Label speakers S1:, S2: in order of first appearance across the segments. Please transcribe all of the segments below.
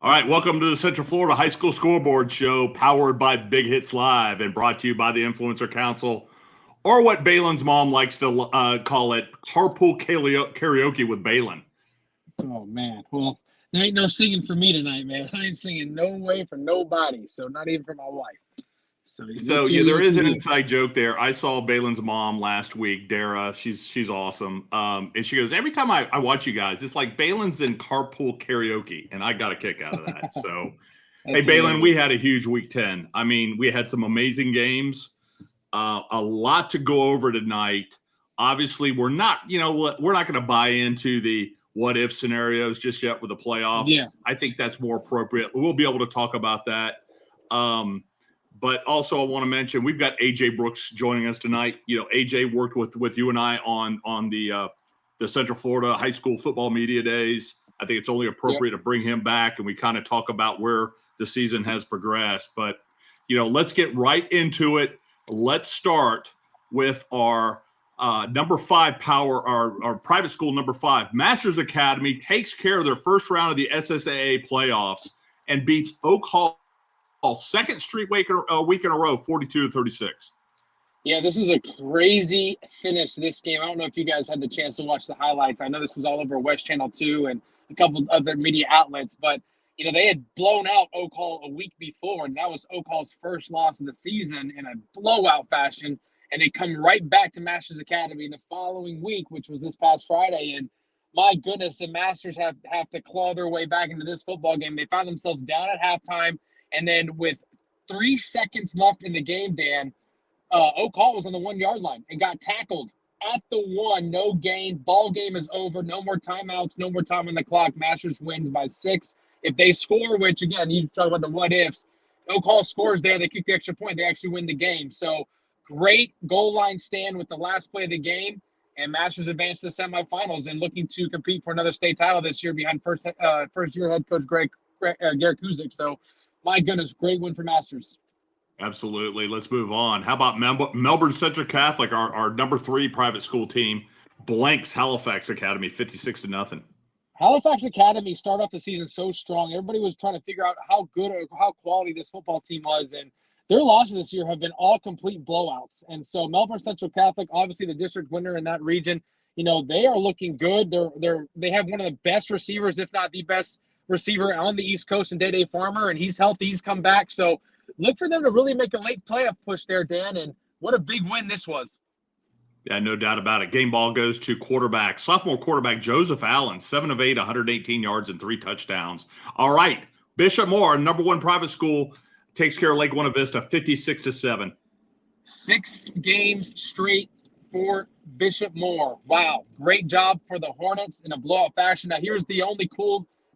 S1: All right, welcome to the Central Florida High School Scoreboard Show, powered by Big Hits Live and brought to you by the Influencer Council, or what Baylin's mom likes to call it, carpool karaoke with Baylin.
S2: Oh, man. Well, there ain't no singing for me tonight, man. I ain't singing no way for nobody, so not even for my wife.
S1: So yeah, there is an inside joke there. I saw Baylin's mom last week, Dara. She's awesome. And she goes, every time I watch you guys, it's like Baylin's in carpool karaoke, and I got a kick out of that. So, hey, Baylin, we had a huge week 10. I mean, we had some amazing games, a lot to go over tonight. Obviously, we're not going to buy into the what if scenarios just yet with the playoffs.
S2: Yeah.
S1: I think that's more appropriate. We'll be able to talk about that. But also I want to mention we've got AJ Brooks joining us tonight. You know, AJ worked with you and I on the Central Florida High School Football Media Days. I think it's only appropriate to bring him back and we kind of talk about where the season has progressed. But, let's get right into it. Let's start with our number 5 power, our private school number 5. Masters Academy takes care of their first round of the SSAA playoffs and beats Oak Hall second straight week in a row, 42-36.
S2: Yeah, this was a crazy finish to this game. I don't know if you guys had the chance to watch the highlights. I know this was all over West Channel 2 and a couple other media outlets, but they had blown out Oak Hall a week before, and that was Oak Hall's first loss of the season in a blowout fashion. And they come right back to Masters Academy the following week, which was this past Friday. And my goodness, the Masters have to claw their way back into this football game. They found themselves down at halftime. And then with 3 seconds left in the game, Dan, Oak Hall was on the 1-yard line and got tackled at the 1. No gain. Ball game is over. No more timeouts. No more time on the clock. Masters wins by 6. If they score, which, again, you talk about the what-ifs, Oak Hall scores there. They kick the extra point. They actually win the game. So great goal line stand with the last play of the game. And Masters advanced to the semifinals and looking to compete for another state title this year behind first-year head coach Garrett Kuzik. So, my goodness, great win for Masters.
S1: Absolutely. Let's move on. How about Melbourne Central Catholic, our number 3 private school team, blanks Halifax Academy 56-0.
S2: Halifax Academy started off the season so strong. Everybody was trying to figure out how good or how quality this football team was, and their losses this year have been all complete blowouts. And so Melbourne Central Catholic, obviously the district winner in that region, they are looking good. They have one of the best receivers, if not the best receiver on the East Coast, and Day Farmer, and he's healthy. He's come back. So look for them to really make a late playoff push there, Dan, and what a big win this was.
S1: Yeah, no doubt about it. Game ball goes to sophomore quarterback Joseph Allen, 7 of 8, 118 yards and 3 touchdowns. All right, Bishop Moore, number 1 private school, takes care of Lake Buena Vista 56-7.
S2: 6 games straight for Bishop Moore. Wow, great job for the Hornets in a blowout fashion. Now here's the only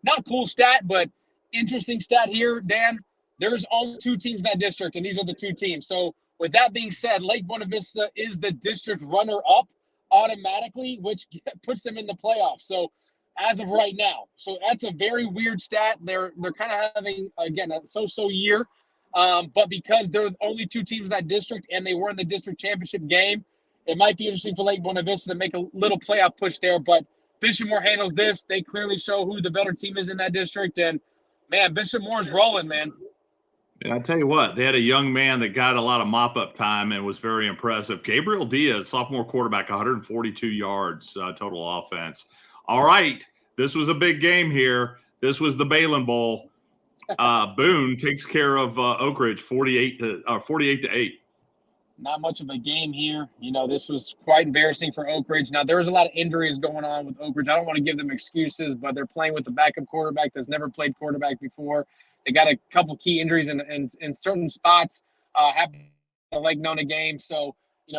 S2: not cool stat, but interesting stat here, Dan. There's only 2 teams in that district, and these are the 2 teams. So with that being said, Lake Buena Vista is the district runner-up automatically, which puts them in the playoffs. So as of right now, so that's a very weird stat. They're kind of having, again, a so-so year, but because there are only 2 teams in that district and they were in the district championship game, it might be interesting for Lake Buena Vista to make a little playoff push there, but Bishop Moore handles this. They clearly show who the better team is in that district. And, man, Bishop Moore's rolling, man.
S1: And I tell you what, they had a young man that got a lot of mop-up time and was very impressive. Gabriel Diaz, sophomore quarterback, 142 yards total offense. All right, this was a big game here. This was the Baylin Bowl. Boone takes care of Oak Ridge 48-8.
S2: Not much of a game here. This was quite embarrassing for Oak Ridge. Now, there was a lot of injuries going on with Oak Ridge. I don't want to give them excuses, but they're playing with the backup quarterback that's never played quarterback before. They got a couple key injuries in certain spots, happened in the Lake Nona game. So,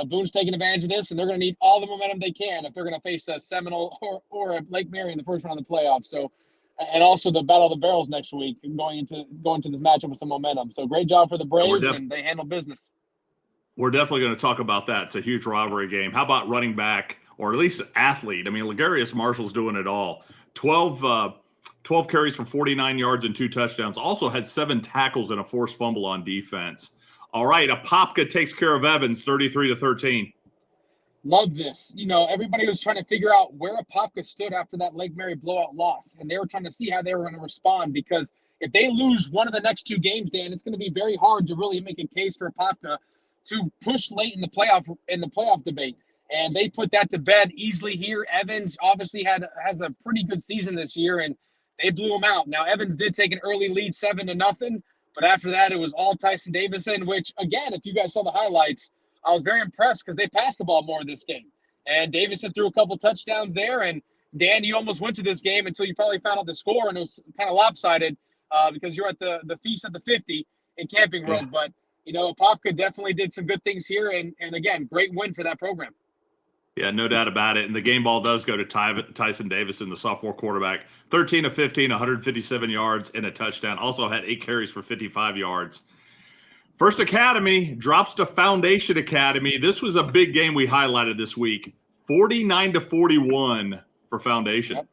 S2: Boone's taking advantage of this, and they're going to need all the momentum they can if they're going to face a Seminole or a Lake Mary in the first round of the playoffs. So, and also the Battle of the Barrels next week, going into this matchup with some momentum. So, great job for the Braves, and they handle business.
S1: We're definitely going to talk about that. It's a huge rivalry game. How about running back, or at least athlete? I mean, Ligarius Marshall's doing it all. 12 carries for 49 yards and 2 touchdowns. Also had 7 tackles and a forced fumble on defense. All right, Apopka takes care of Evans, 33-13.
S2: Love this. You know, everybody was trying to figure out where Apopka stood after that Lake Mary blowout loss, and they were trying to see how they were going to respond because if they lose one of the next two games, Dan, it's going to be very hard to really make a case for Apopka to push late in the playoff debate. And they put that to bed easily here. Evans obviously has a pretty good season this year, and they blew him out. Now Evans did take an early lead 7-0, but after that it was all Tyson Davison, which again, if you guys saw the highlights, I was very impressed because they passed the ball more in this game. And Davison threw a couple touchdowns there. And Dan, you almost went to this game until you probably found out the score, and it was kind of lopsided because you're at the feast at the 50 in Camping World. Yeah. But, you know, Apopka definitely did some good things here. And again, great win for that program.
S1: Yeah, no doubt about it. And the game ball does go to Tyson Davison, the sophomore quarterback. 13 of 15, 157 yards and a touchdown. Also had 8 carries for 55 yards. First Academy drops to Foundation Academy. This was a big game we highlighted this week. 49-41 for Foundation.
S2: Yep.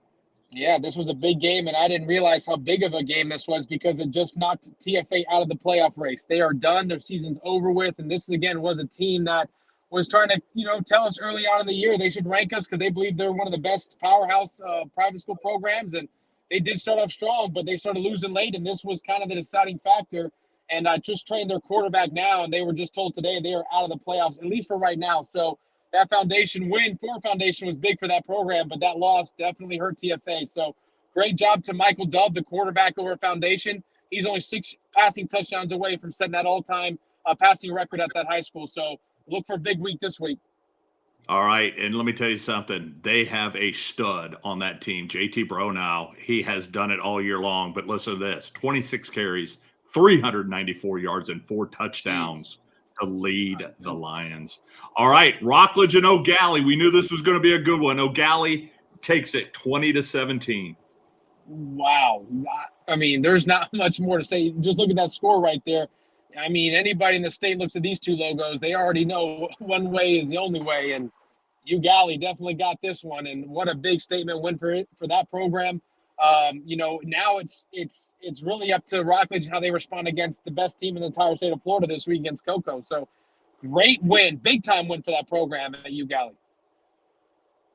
S2: Yeah, this was a big game, and I didn't realize how big of a game this was because it just knocked TFA out of the playoff race. They are done. Their season's over with, and this, again, was a team that was trying to, you know, tell us early on in the year they should rank us because they believe they're one of the best powerhouse private school programs, and they did start off strong, but they started losing late, and this was kind of the deciding factor. And I just trained their quarterback now, and they were just told today they are out of the playoffs, at least for right now. So that Foundation win for Foundation was big for that program, but that loss definitely hurt TFA. So great job to Michael Dove, the quarterback over at Foundation. He's only 6 passing touchdowns away from setting that all-time passing record at that high school. So look for a big week this week.
S1: All right, and let me tell you something. They have a stud on that team, JT Bronow. He has done it all year long, but listen to this, 26 carries, 394 yards and 4 touchdowns to lead the Lions. All right, Rockledge and O'Galley. We knew this was going to be a good one. O'Galley takes it 20-17.
S2: Wow. I mean, there's not much more to say. Just look at that score right there. I mean, anybody in the state looks at these two logos, they already know one way is the only way. And O'Galley definitely got this one. And what a big statement win for that program. You know, now it's really up to Rockledge how they respond against the best team in the entire state of Florida this week against Cocoa. So great win, big time win for that program at O'Galley.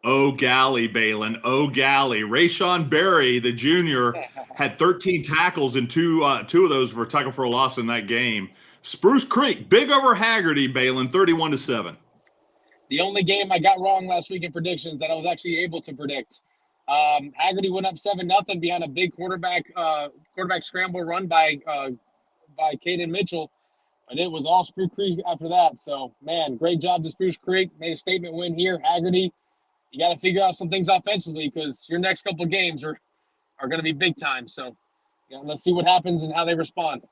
S1: O'Galley, Baylin. O'Galley. Rayshawn Berry, the junior, had 13 tackles and two of those were tackle for a loss in that game. Spruce Creek, big over Haggerty, Baylin, 31-7.
S2: The only game I got wrong last week in predictions that I was actually able to predict. Haggerty went up 7-0 behind a big quarterback scramble run by Caden Mitchell, but it was all Spruce Creek after that. So, man, great job to Spruce Creek. Made a statement win here. Haggerty, you got to figure out some things offensively because your next couple of games are going to be big time. So, yeah, let's see what happens and how they respond.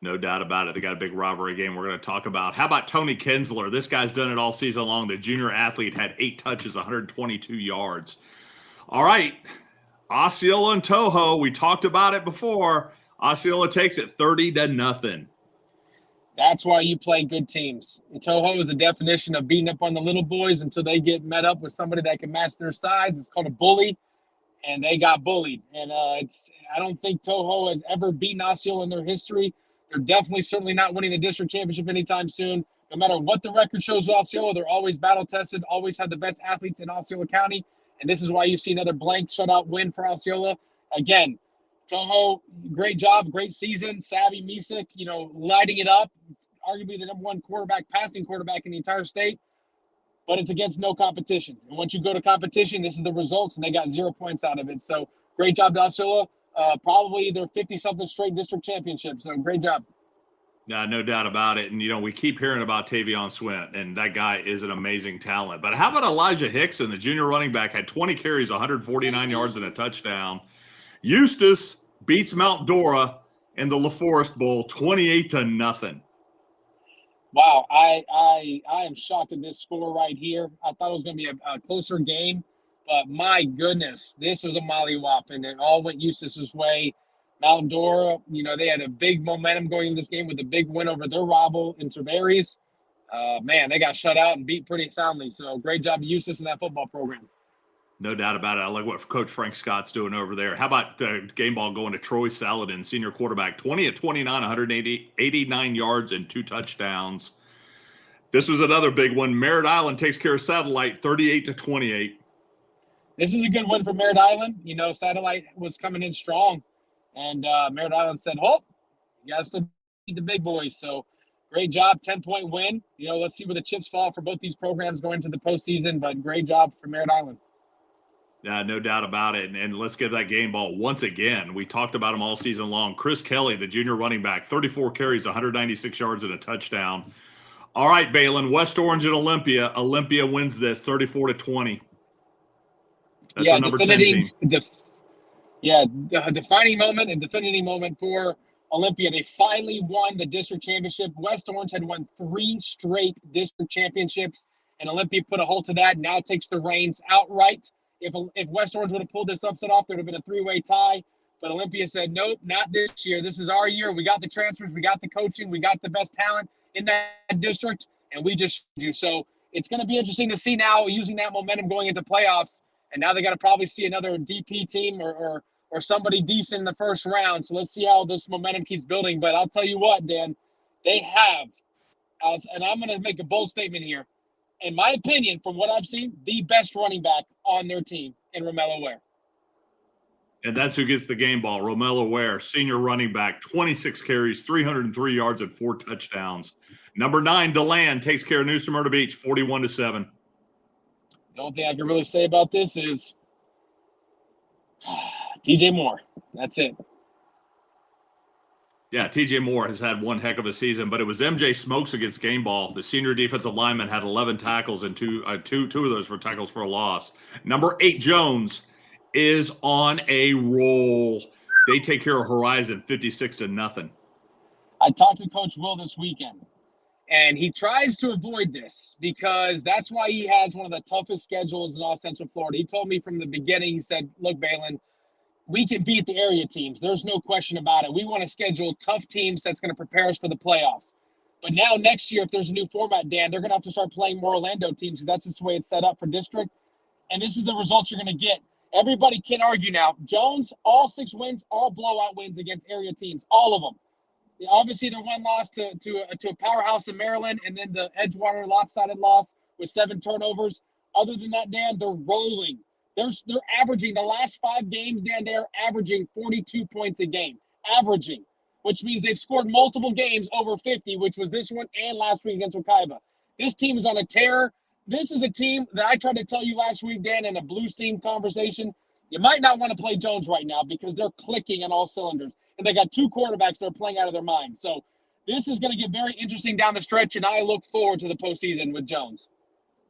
S1: No doubt about it. They got a big rivalry game we're going to talk about. How about Tony Kinsler? This guy's done it all season long. The junior athlete had 8 touches, 122 yards. All right, Osceola and Toho. We talked about it before. Osceola takes it 30-0.
S2: That's why you play good teams. Toho is a definition of beating up on the little boys until they get met up with somebody that can match their size. It's called a bully, and they got bullied. And I don't think Toho has ever beaten Osceola in their history. They're definitely certainly not winning the district championship anytime soon. No matter what the record shows with Osceola, they're always battle-tested, always have the best athletes in Osceola County. And this is why you see another blank shutout win for Osceola. Again, Toho, great job, great season. Savvy Misek, you know, lighting it up. Arguably the number 1 passing quarterback in the entire state. But it's against no competition. And once you go to competition, this is the results, and they got 0 points out of it. So great job to Osceola. Probably their 50-something straight district championship. So great job.
S1: No doubt about it. And, you know, we keep hearing about Tavion Swint, and that guy is an amazing talent. But how about Elijah Hickson, the junior running back, had 20 carries, 149 yards, and a touchdown. Eustis beats Mount Dora in the LaForest Bowl 28-0.
S2: Wow, I am shocked at this score right here. I thought it was going to be a closer game, but my goodness, this was a mollywop, and it all went Eustis's way. Mount Dora, you know, they had a big momentum going in this game with a big win over their rival in Cerveris. Man, they got shut out and beat pretty soundly. So great job, Eustis, in that football program.
S1: No doubt about it. I like what Coach Frank Scott's doing over there. How about game ball going to Troy Saladin, senior quarterback, 20 of 29, 189 yards and 2 touchdowns. This was another big one. Merritt Island takes care of Satellite 38-28.
S2: This is a good win for Merritt Island. You know, Satellite was coming in strong, and Merritt Island said, "Oh, you got to still beat the big boys." So, great job, 10-point win. You know, let's see where the chips fall for both these programs going into the postseason. But great job for Merritt Island.
S1: Yeah, no doubt about it. And let's give that game ball once again. We talked about him all season long. Chris Kelly, the junior running back, 34 carries, 196 yards, and a touchdown. All right, Baylin, West Orange and Olympia. Olympia wins this 34-20. That's our number 10 team.
S2: Defining moment and definitive moment for Olympia. They finally won the district championship. West Orange had won 3 straight district championships, and Olympia put a halt to that. Now takes the reins outright. If West Orange would have pulled this upset off, there would have been a 3-way tie. But Olympia said, nope, not this year. This is our year. We got the transfers. We got the coaching. We got the best talent in that district, and we just showed you. So it's going to be interesting to see now using that momentum going into playoffs. And now they got to probably see another DP team or somebody decent in the first round. So let's see how this momentum keeps building. But I'll tell you what, Dan, they have, and I'm going to make a bold statement here, in my opinion, from what I've seen, the best running back on their team in Romello Ware.
S1: And that's who gets the game ball. Romello Ware, senior running back, 26 carries, 303 yards, and 4 touchdowns. Number 9, DeLand, takes care of New Smyrna Beach, 41-7.
S2: The only thing I can really say about this is TJ Moore. That's it.
S1: Yeah, TJ Moore has had one heck of a season, but it was MJ Smokes against game ball. The senior defensive lineman had 11 tackles and two of those were tackles for a loss. Number 8, Jones, is on a roll. They take care of Horizon 56-0.
S2: I talked to Coach Will this weekend, and he tries to avoid this because that's why he has one of the toughest schedules in all Central Florida. He told me from the beginning, he said, look, Baylin, we can beat the area teams. There's no question about it. We want to schedule tough teams that's going to prepare us for the playoffs. But now next year, if there's a new format, Dan, they're going to have to start playing more Orlando teams because that's just the way it's set up for district. And this is the results you're going to get. Everybody can argue now. Jones, all 6 wins, all blowout wins against area teams, all of them. Obviously, their one loss to a powerhouse in Maryland, and then the Edgewater lopsided loss with 7 turnovers. Other than that, Dan, they're rolling. They're averaging the last 5 games, Dan. They're averaging 42 points a game, averaging, which means they've scored multiple games over 50, which was this one and last week against Wekiva. This team is on a tear. This is a team that I tried to tell you last week, Dan, in a Blues team conversation. You might not want to play Jones right now because they're clicking on all cylinders. And they got 2 quarterbacks that are playing out of their minds. So this is going to get very interesting down the stretch, and I look forward to the postseason with Jones.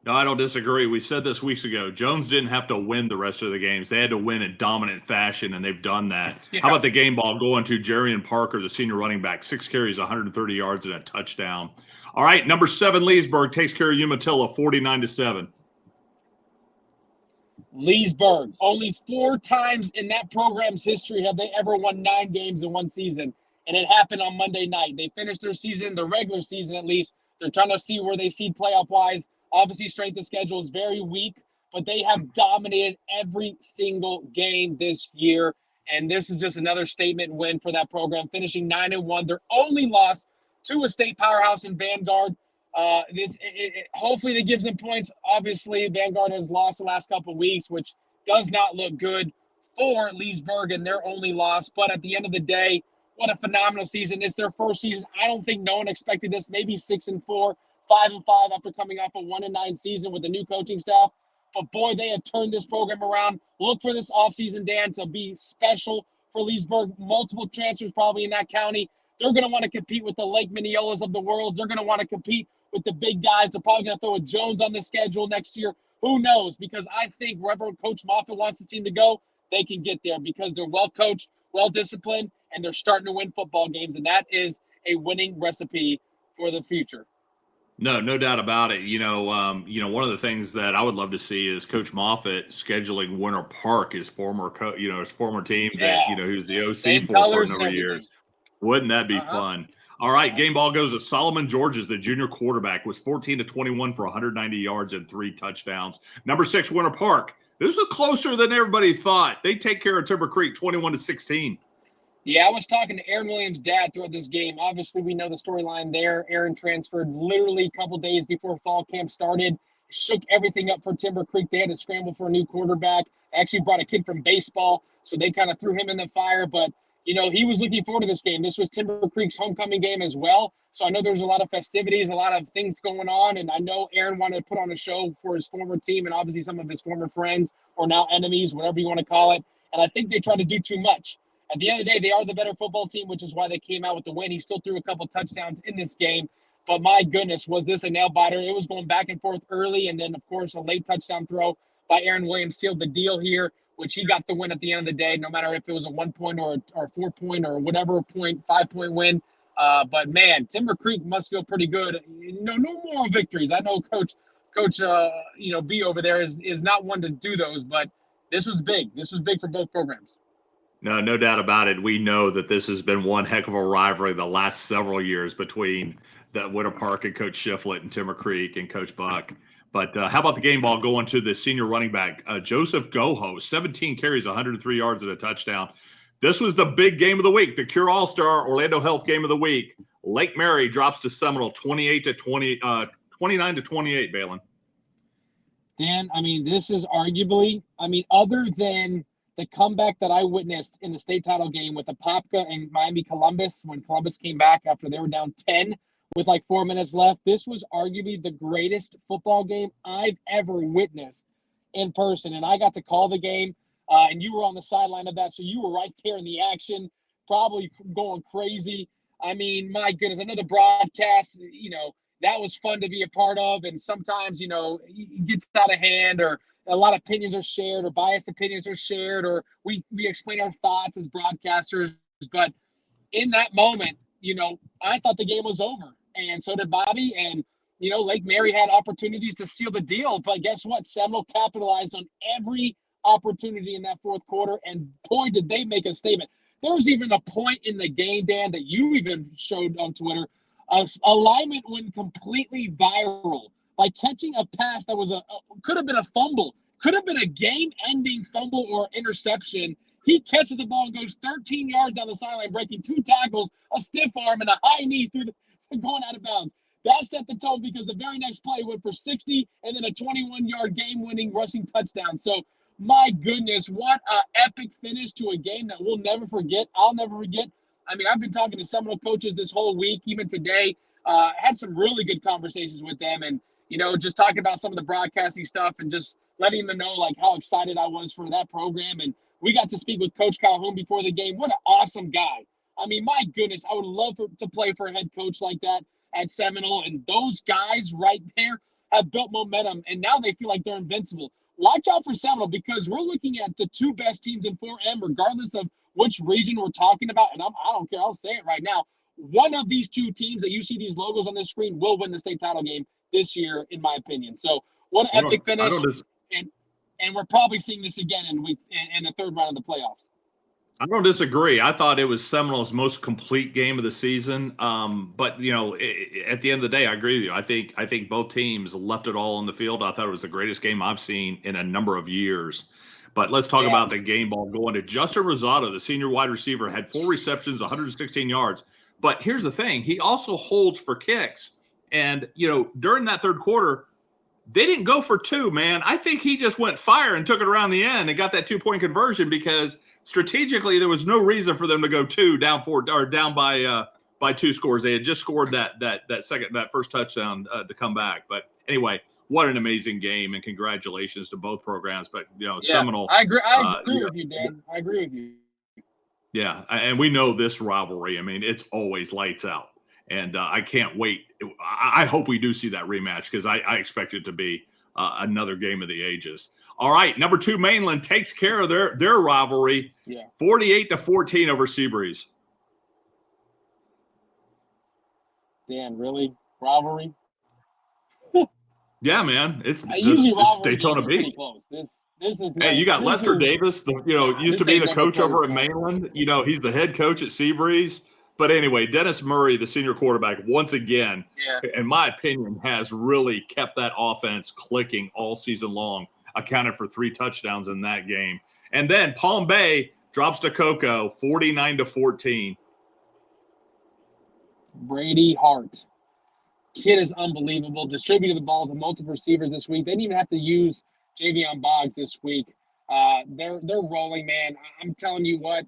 S1: No, I don't disagree. We said this weeks ago. Jones didn't have to win the rest of the games. They had to win in dominant fashion, and they've done that. Yeah. How about the game ball going to Jerian Parker, the senior running back, 6 carries, 130 yards, and a touchdown. All right, number 7, Leesburg, takes care of Umatilla, 49-7.
S2: Leesburg, only 4 times in that program's history have they ever won 9 games in one season, and it happened on Monday night. They finished their season, the regular season at least. They're trying to see where they seed playoff-wise. Obviously, strength of schedule is very weak, but they have dominated every single game this year, and this is just another statement win for that program, finishing 9-1. Their only loss to a state powerhouse in Vanguard. Hopefully that gives them points. Obviously, Vanguard has lost the last couple of weeks, which does not look good for Leesburg and their only loss. But at the end of the day, what a phenomenal season. It's their first season. I don't think no one expected this. Maybe 6-4, 5-5 after coming off a 1-9 season with the new coaching staff. But boy, they have turned this program around. Look for this offseason, Dan, to be special for Leesburg. Multiple transfers probably in that county. They're going to want to compete with the Lake Mineolas of the world. They're going to want to compete with the big guys. They're probably going to throw a Jones on the schedule next year. Who knows? Because I think wherever Coach Moffitt wants his team to go, they can get there because they're well-coached, well-disciplined, and they're starting to win football games. And that is a winning recipe for the future.
S1: No doubt about it. One of the things that I would love to see is Coach Moffitt scheduling Winter Park, his former team that, who's the OC for a number of years. Wouldn't that be fun? All right, game ball goes to Solomon Georges, the junior quarterback, was 14-21 for 190 yards and 3 touchdowns. Number 6, Winter Park. This was closer than everybody thought. They take care of Timber Creek, 21-16.
S2: Yeah, I was talking to Aaron Williams' dad throughout this game. Obviously, we know the storyline there. Aaron transferred literally a couple days before fall camp started, shook everything up for Timber Creek. They had to scramble for a new quarterback. Actually brought a kid from baseball, so they kind of threw him in the fire. But, he was looking forward to this game. This was Timber Creek's homecoming game as well. So I know there's a lot of festivities, a lot of things going on. And I know Aaron wanted to put on a show for his former team and obviously some of his former friends or now enemies, whatever you want to call it. And I think they tried to do too much. At the end of the day, they are the better football team, which is why they came out with the win. He still threw a couple touchdowns in this game. But my goodness, was this a nail biter? It was going back and forth early. And then, of course, a late touchdown throw by Aaron Williams sealed the deal here, which he got the win at the end of the day, no matter if it was a 1 point or a 4 point or whatever 5-point win. But, man, Timber Creek must feel pretty good. No moral victories. I know Coach B over there is not one to do those, but this was big. This was big for both programs.
S1: No doubt about it. We know that this has been one heck of a rivalry the last several years between the Winter Park and Coach Shiflett and Timber Creek and Coach Buck. But how about the game ball going to the senior running back, Joseph Goho, 17 carries, 103 yards and a touchdown. This was the big game of the week, the Cure All-Star Orlando Health game of the week. Lake Mary drops to Seminole 29-28, Baylin.
S2: Dan, this is arguably, other than the comeback that I witnessed in the state title game with Apopka and Miami Columbus when Columbus came back after they were down 10 with like 4 minutes left. This was arguably the greatest football game I've ever witnessed in person. And I got to call the game, and you were on the sideline of that, so you were right there in the action, probably going crazy. My goodness, I know the broadcast, that was fun to be a part of. And sometimes, it gets out of hand or a lot of opinions are shared or biased opinions are shared or we explain our thoughts as broadcasters. But in that moment, I thought the game was over. And so did Bobby. And, Lake Mary had opportunities to seal the deal. But guess what? Seminole capitalized on every opportunity in that fourth quarter. And boy, did they make a statement. There was even a point in the game, Dan, that you even showed on Twitter. Alignment went completely viral by catching a pass that could have been a fumble, could have been a game-ending fumble or interception. He catches the ball and goes 13 yards on the sideline, breaking 2 tackles, a stiff arm, and a high knee going out of bounds. That set the tone because the very next play went for 60 and then a 21-yard game-winning rushing touchdown. So, my goodness, what an epic finish to a game that we'll never forget. I'll never forget. I've been talking to Seminole coaches this whole week, even today. Had some really good conversations with them and, just talking about some of the broadcasting stuff and just letting them know, like, how excited I was for that program. And we got to speak with Coach Calhoun before the game. What an awesome guy. My goodness, I would love to play for a head coach like that at Seminole. And those guys right there have built momentum, and now they feel like they're invincible. Watch out for Seminole because we're looking at the 2 best teams in 4M, regardless of which region we're talking about. And I don't care. I'll say it right now. One of these 2 teams that you see these logos on this screen will win the state title game this year, in my opinion. So what an epic finish. And we're probably seeing this again in the third round of the playoffs.
S1: I don't disagree. I thought it was Seminole's most complete game of the season. But at the end of the day, I agree with you. I think both teams left it all on the field. I thought it was the greatest game I've seen in a number of years. But let's talk about the game ball going to Justin Rosado, the senior wide receiver, had 4 receptions, 116 yards. But here's the thing. He also holds for kicks. And, during that third quarter, they didn't go for 2, man. I think he just went fire and took it around the end and got that 2-point conversion because strategically there was no reason for them to go 2 down 4 or down by 2 scores. They had just scored that first touchdown to come back. But anyway, what an amazing game, and congratulations to both programs. But Seminole.
S2: I agree with you, Dan. I agree with you.
S1: Yeah, and we know this rivalry. It's always lights out, and I can't wait. I hope we do see that rematch because I expect it to be another game of the ages. All right, number 2, Mainland takes care of their rivalry, 48-14 over Seabreeze.
S2: Dan, really? Rivalry?
S1: Yeah, man. It's
S2: Daytona Beach. This is
S1: hey, you got Lester Davis, used to be the coach over at Mainland. He's the head coach at Seabreeze. But anyway, Dennis Murray, the senior quarterback, once again, in my opinion, has really kept that offense clicking all season long. Accounted for 3 touchdowns in that game. And then Palm Bay, drops to Cocoa, 49-14.
S2: Brady Hart. Kid is unbelievable. Distributed the ball to multiple receivers this week. They didn't even have to use Javion Boggs this week. They're rolling, man. I'm telling you what,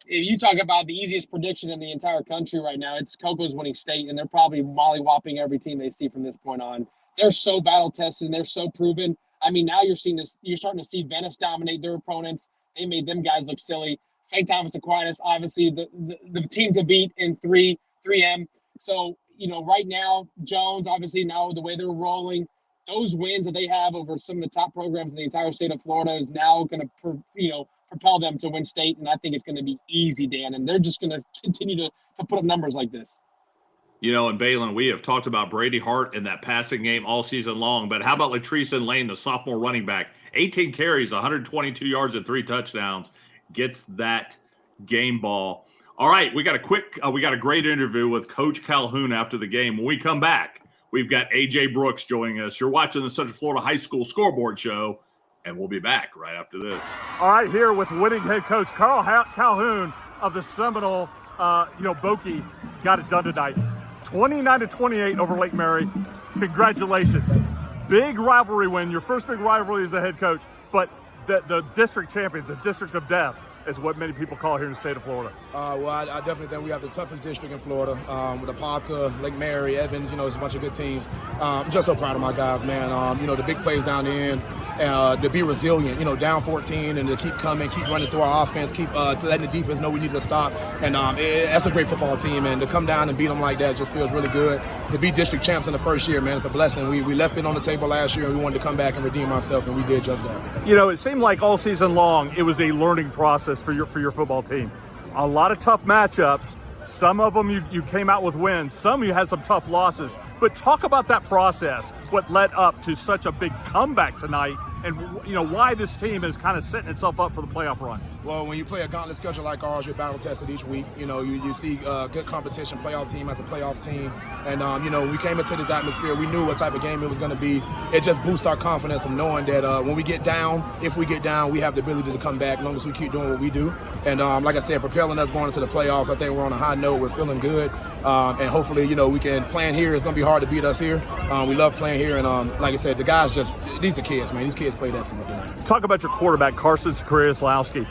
S2: if you talk about the easiest prediction in the entire country right now, it's Cocoa's winning state, and they're probably molly-whopping every team they see from this point on. They're so battle-tested, and they're so proven. I mean, now you're starting to see Venice dominate their opponents. They made them guys look silly. St. Thomas Aquinas, obviously the team to beat in 3M. So, right now, Jones, obviously now the way they're rolling, those wins that they have over some of the top programs in the entire state of Florida is now going to, propel them to win state. And I think it's going to be easy, Dan. And they're just going to continue to put up numbers like this.
S1: And Baylin, we have talked about Brady Hart in that passing game all season long, but how about Latrice Lane, the sophomore running back? 18 carries, 122 yards, and 3 touchdowns. Gets that game ball. All right, we got a great interview with Coach Calhoun after the game. When we come back, we've got AJ Brooks joining us. You're watching the Central Florida High School Scoreboard Show, and we'll be back right after this.
S3: All right, here with winning head coach Calhoun of the Seminole, Bokie got it done tonight. 29-28 over Lake Mary. Congratulations. Big rivalry win, your first big rivalry as the head coach, but the district champions, the district of death, is what many people call here in the state of Florida.
S4: I definitely think we have the toughest district in Florida with Apopka, Lake Mary, Evans. It's a bunch of good teams. I'm just so proud of my guys, man. The big plays down the end, to be resilient, down 14 and to keep coming, keep running through our offense, keep letting the defense know we need to stop. And that's a great football team. And to come down and beat them like that just feels really good. To be district champs in the first year, man, it's a blessing. We left it on the table last year and we wanted to come back and redeem ourselves, and we did just that.
S3: It seemed like all season long it was a learning process for your football team. A lot of tough matchups. Some of them you came out with wins. Some you had some tough losses. But talk about that process, what led up to such a big comeback tonight, and why this team is kind of setting itself up for the playoff run.
S4: Well, when you play a gauntlet schedule like ours, you're battle tested each week. You see good competition, playoff team after playoff team. And, when we came into this atmosphere, we knew what type of game it was going to be. It just boosts our confidence of knowing that when we get down, if we get down, we have the ability to come back as long as we keep doing what we do. And like I said, propelling us going into the playoffs, I think we're on a high note. We're feeling good. And hopefully, we can plan here. It's going to be hard to beat us here. We love playing here. And like I said, the guys these are kids, man. These kids played excellent tonight.
S3: Talk about your quarterback, Carson Zakariaslowski.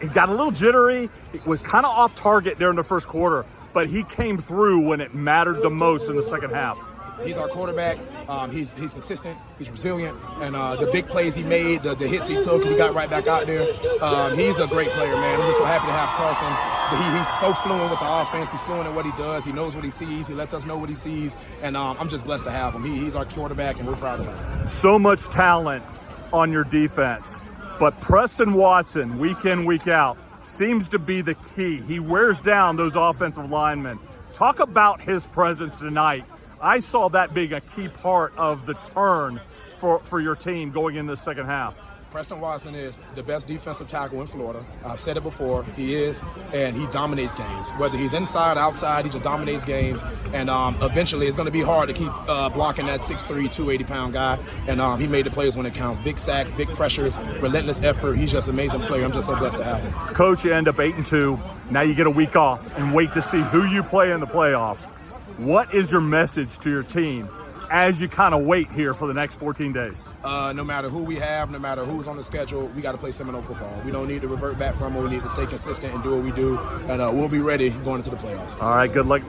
S3: He got a little jittery. It was kind of off target there in the first quarter, but he came through when it mattered the most in the second half.
S4: He's our quarterback. He's consistent. He's resilient. And the big plays he made, the hits he took, we got right back out there. He's a great player, man. I'm just so happy to have Carson. He's so fluent with the offense. He's fluent in what he does. He knows what he sees. He lets us know what he sees. And I'm just blessed to have him. He's our quarterback, and we're proud of him.
S3: So much talent on your defense. But Preston Watson, week in, week out, seems to be the key. He wears down those offensive linemen. Talk about his presence tonight. I saw that being a key part of the turn for your team going into the second half.
S4: Preston Watson is the best defensive tackle in Florida. I've said it before. He is, and he dominates games. Whether he's inside, outside, he just dominates games. And eventually it's going to be hard to keep blocking that 6'3", 280-pound guy. And he made the plays when it counts. Big sacks, big pressures, relentless effort. He's just an amazing player. I'm just so blessed to have him.
S3: Coach, you end up 8-2. Now you get a week off and wait to see who you play in the playoffs. What is your message to your team as you kind of wait here for the next 14 days?
S4: No matter who we have, no matter who's on the schedule, we got to play Seminole football. We don't need to revert back from it. We need to stay consistent and do what we do. And we'll be ready going into the playoffs.
S3: All right, good luck.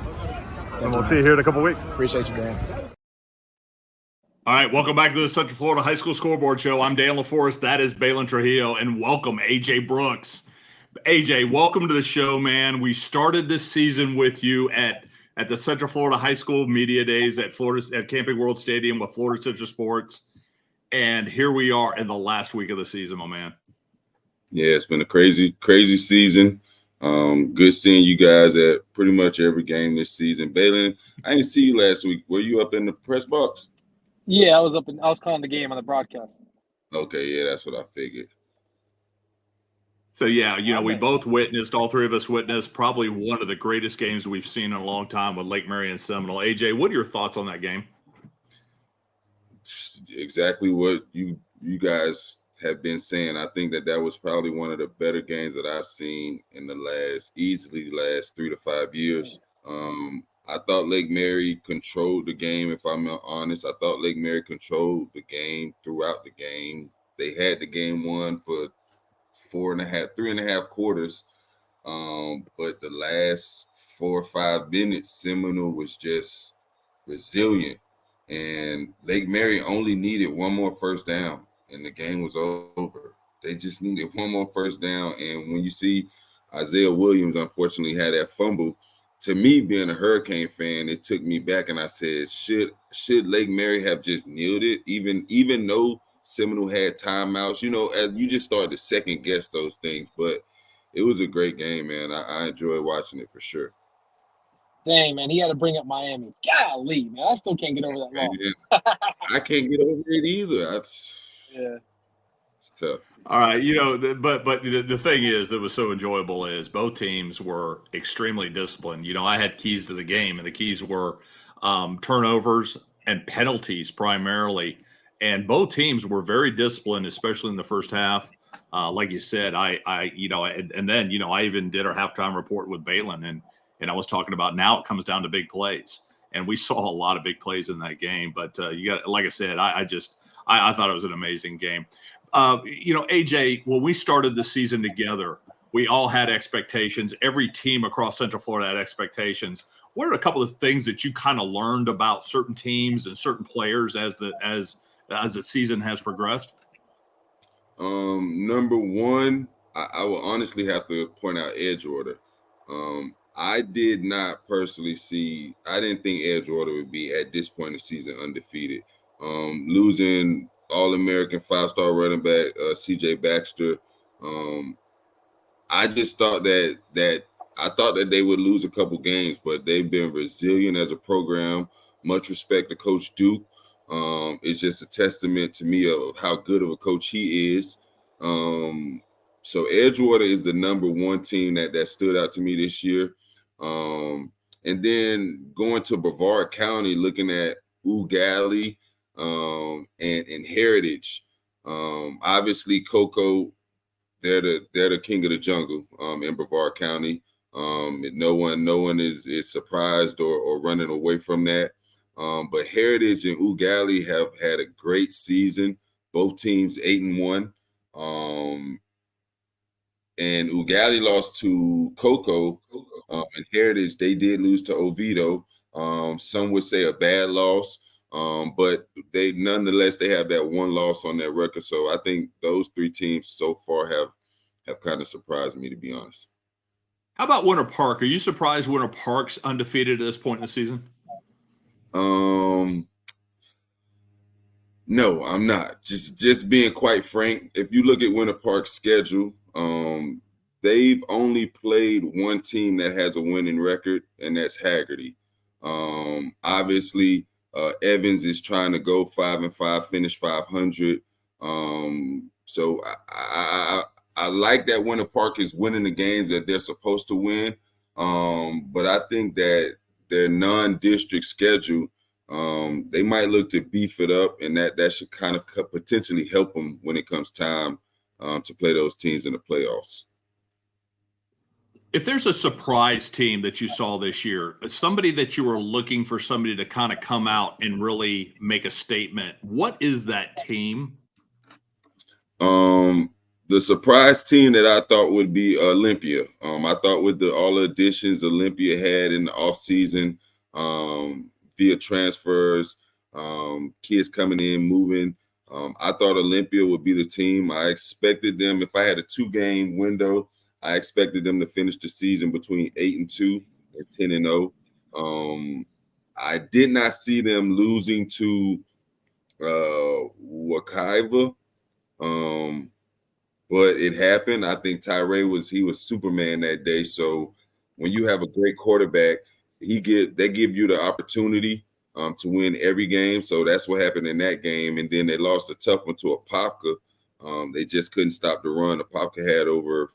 S3: And we'll see you here in a couple weeks.
S4: Appreciate you, Dan.
S1: All right, welcome back to the Central Florida High School Scoreboard Show. I'm Dan LaForest. That is Baylin Trujillo. And welcome, AJ Brooks. AJ, welcome to the show, man. We started this season with you at the Central Florida High School Media Days at Camping World Stadium with Florida Central Sports. And here we are in the last week of the season, my man.
S5: Yeah, it's been a crazy, crazy season. Good seeing you guys at pretty much every game this season. Baylin, I didn't see you last week. Were you up in the press box?
S2: Yeah, I was calling the game on the broadcast.
S5: Okay, yeah, that's what I figured.
S1: So, yeah, we both witnessed, all three of us witnessed probably one of the greatest games we've seen in a long time with Lake Mary and Seminole. AJ, what are your thoughts on that game?
S5: Exactly what you guys have been saying, I think that was probably one of the better games that I've seen in easily the last 3 to 5 years. I thought Lake Mary controlled the game, if I'm honest. I thought Lake Mary controlled the game throughout the game. They had the game won for 3.5 quarters. But the last 4 or 5 minutes, Seminole was just resilient. And Lake Mary only needed one more first down, and the game was over. They just needed one more first down. And when you see Isaiah Williams, unfortunately, had that fumble, to me, being a Hurricane fan, it took me back, and I said, should Lake Mary have just kneeled it, even though Seminole had timeouts? As you just start to second guess those things. But it was a great game, man. I enjoyed watching it for sure.
S2: Dang, man, he had to bring up Miami. Golly, man, I still can't get over that loss.
S5: I can't get over it either. It's tough.
S1: All right, but the thing is that was so enjoyable is both teams were extremely disciplined. I had keys to the game, and the keys were turnovers and penalties primarily. And both teams were very disciplined, especially in the first half. Like you said, I even did our halftime report with Baylin, and I was talking about now it comes down to big plays, and we saw a lot of big plays in that game. But like I said, I thought it was an amazing game. AJ, when we started the season together, we all had expectations. Every team across Central Florida had expectations. What are a couple of things that you kind of learned about certain teams and certain players as the season has progressed?
S5: Number one, I will honestly have to point out Edgewater. I did not personally I didn't think Edgewater would be at this point in the season undefeated. Losing All-American 5-star running back CJ Baxter. I just thought that they would lose a couple games, but they've been resilient as a program. Much respect to Coach Duke. It's just a testament to me of how good of a coach he is. So Edgewater is the number one team that stood out to me this year. And then going to Brevard County, looking at Ugali and Heritage. Obviously, Cocoa, they're the king of the jungle in Brevard County. No one is surprised or running away from that. But Heritage and Ugali have had a great season. Both teams 8-1. And Ugali lost to Cocoa, and Heritage, they did lose to Oviedo. Some would say a bad loss, but they nonetheless they have that one loss on their record. So I think those 3 teams so far have kind of surprised me, to be honest.
S1: How about Winter Park? Are you surprised Winter Park's undefeated at this point in the season?
S5: No, I'm not. Just being quite frank, if you look at Winter Park's schedule, they've only played one team that has a winning record, and that's Haggerty. Obviously, Evans is trying to go 5-5, finish 500. So I like that Winter Park is winning the games that they're supposed to win. But I think that their non-district schedule, they might look to beef it up, and that should kind of potentially help them when it comes time to play those teams in the playoffs.
S1: If there's a surprise team that you saw this year, somebody that you were looking for somebody to kind of come out and really make a statement, what is that team?
S5: The surprise team that I thought would be Olympia. I thought with all the additions Olympia had in the offseason, via transfers, kids coming in, moving, I thought Olympia would be the team. I expected them, if I had a 2-game window, I expected them to finish the season between 8-2 and 10-0. I did not see them losing to Wakaiva, but it happened. I think Tyree was Superman that day. So when you have a great quarterback, they give you the opportunity to win every game. So that's what happened in that game. And then they lost a tough one to Apopka. They just couldn't stop the run. Apopka had over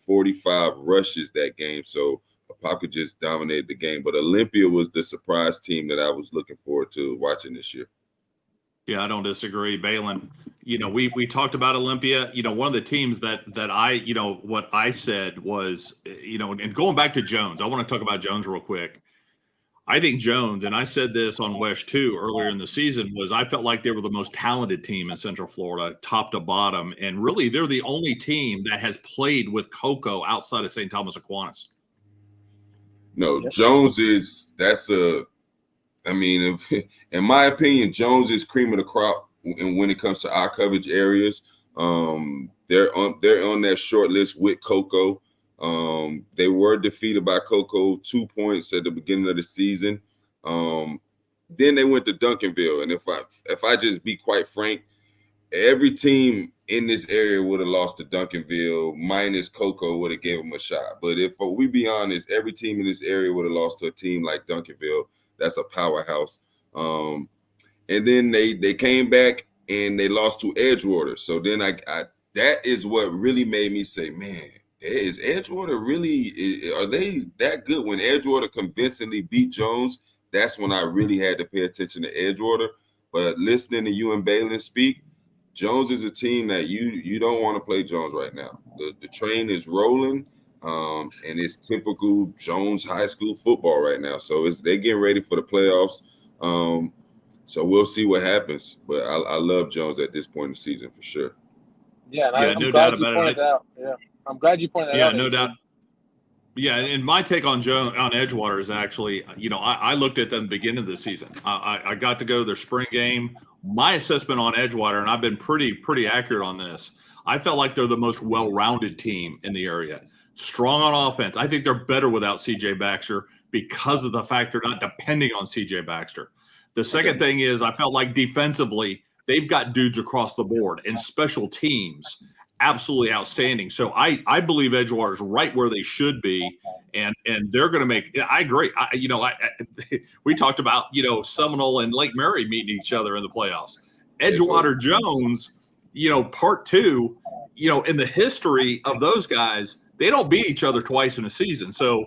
S5: 45 rushes that game. So Apopka just dominated the game. But Olympia was the surprise team that I was looking forward to watching this year.
S1: Yeah, I don't disagree, Baylin. We talked about Olympia. One of the teams that I, what I said was, and going back to Jones, I want to talk about Jones real quick. I think Jones, and I said this on West too earlier in the season, was I felt like they were the most talented team in Central Florida, top to bottom, and really they're the only team that has played with Cocoa outside of St. Thomas Aquinas.
S5: No, Jones is in my opinion, Jones is cream of the crop. And when it comes to our coverage areas, they're on that short list with Cocoa. They were defeated by Cocoa 2 points at the beginning of the season. Then they went to Duncanville, and if I just be quite frank, every team in this area would have lost to Duncanville minus Cocoa would have gave them a shot. But if we be honest, every team in this area would have lost to a team like Duncanville. That's a powerhouse. And then they came back and they lost to Edgewater. So then that is what really made me say, man, is Edgewater really, are they that good? When Edgewater convincingly beat Jones, that's when I really had to pay attention to Edgewater. But listening to you and Baylin speak, Jones is a team that you don't want to play Jones right now. The train is rolling, and it's typical Jones high school football right now. So they're getting ready for the playoffs. So we'll see what happens. But I love Jones at this point in the season for sure.
S2: Yeah,
S1: I'm glad you pointed
S2: that out. Yeah, I'm glad you pointed that out.
S1: Yeah, no doubt. Yeah, and my take on Edgewater is actually, I looked at them beginning of the season. I got to go to their spring game. My assessment on Edgewater, and I've been pretty accurate on this, I felt like they're the most well-rounded team in the area. Strong on offense. I think they're better without C.J. Baxter because of the fact they're not depending on C.J. Baxter. The second thing is I felt like defensively, they've got dudes across the board, and special teams absolutely outstanding. So I believe Edgewater is right where they should be, and they're going to make. I agree. We talked about Seminole and Lake Mary meeting each other in the playoffs. Edgewater Jones, part two, in the history of those guys, they don't beat each other twice in a season. So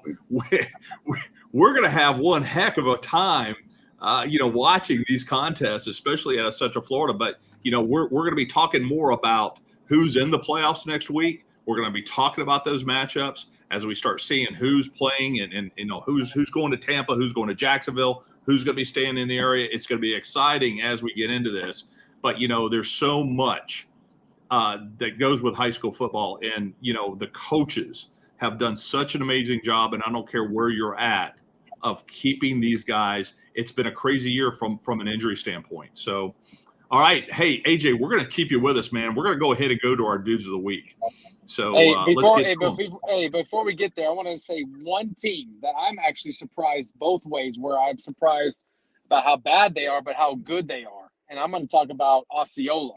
S1: we're going to have one heck of a time, watching these contests, especially out of Central Florida. But we're going to be talking more about who's in the playoffs next week. We're going to be talking about those matchups as we start seeing who's playing and who's going to Tampa, who's going to Jacksonville, who's going to be staying in the area. It's going to be exciting as we get into this. But, there's so much that goes with high school football. And, the coaches have done such an amazing job, and I don't care where you're at, of keeping these guys. It's been a crazy year from an injury standpoint. So, all right. Hey, AJ, we're going to keep you with us, man. We're going to go ahead and go to our dudes of the week. So
S2: before we get there, I want to say one team that I'm actually surprised both ways, where I'm surprised about how bad they are, but how good they are. And I'm going to talk about Osceola.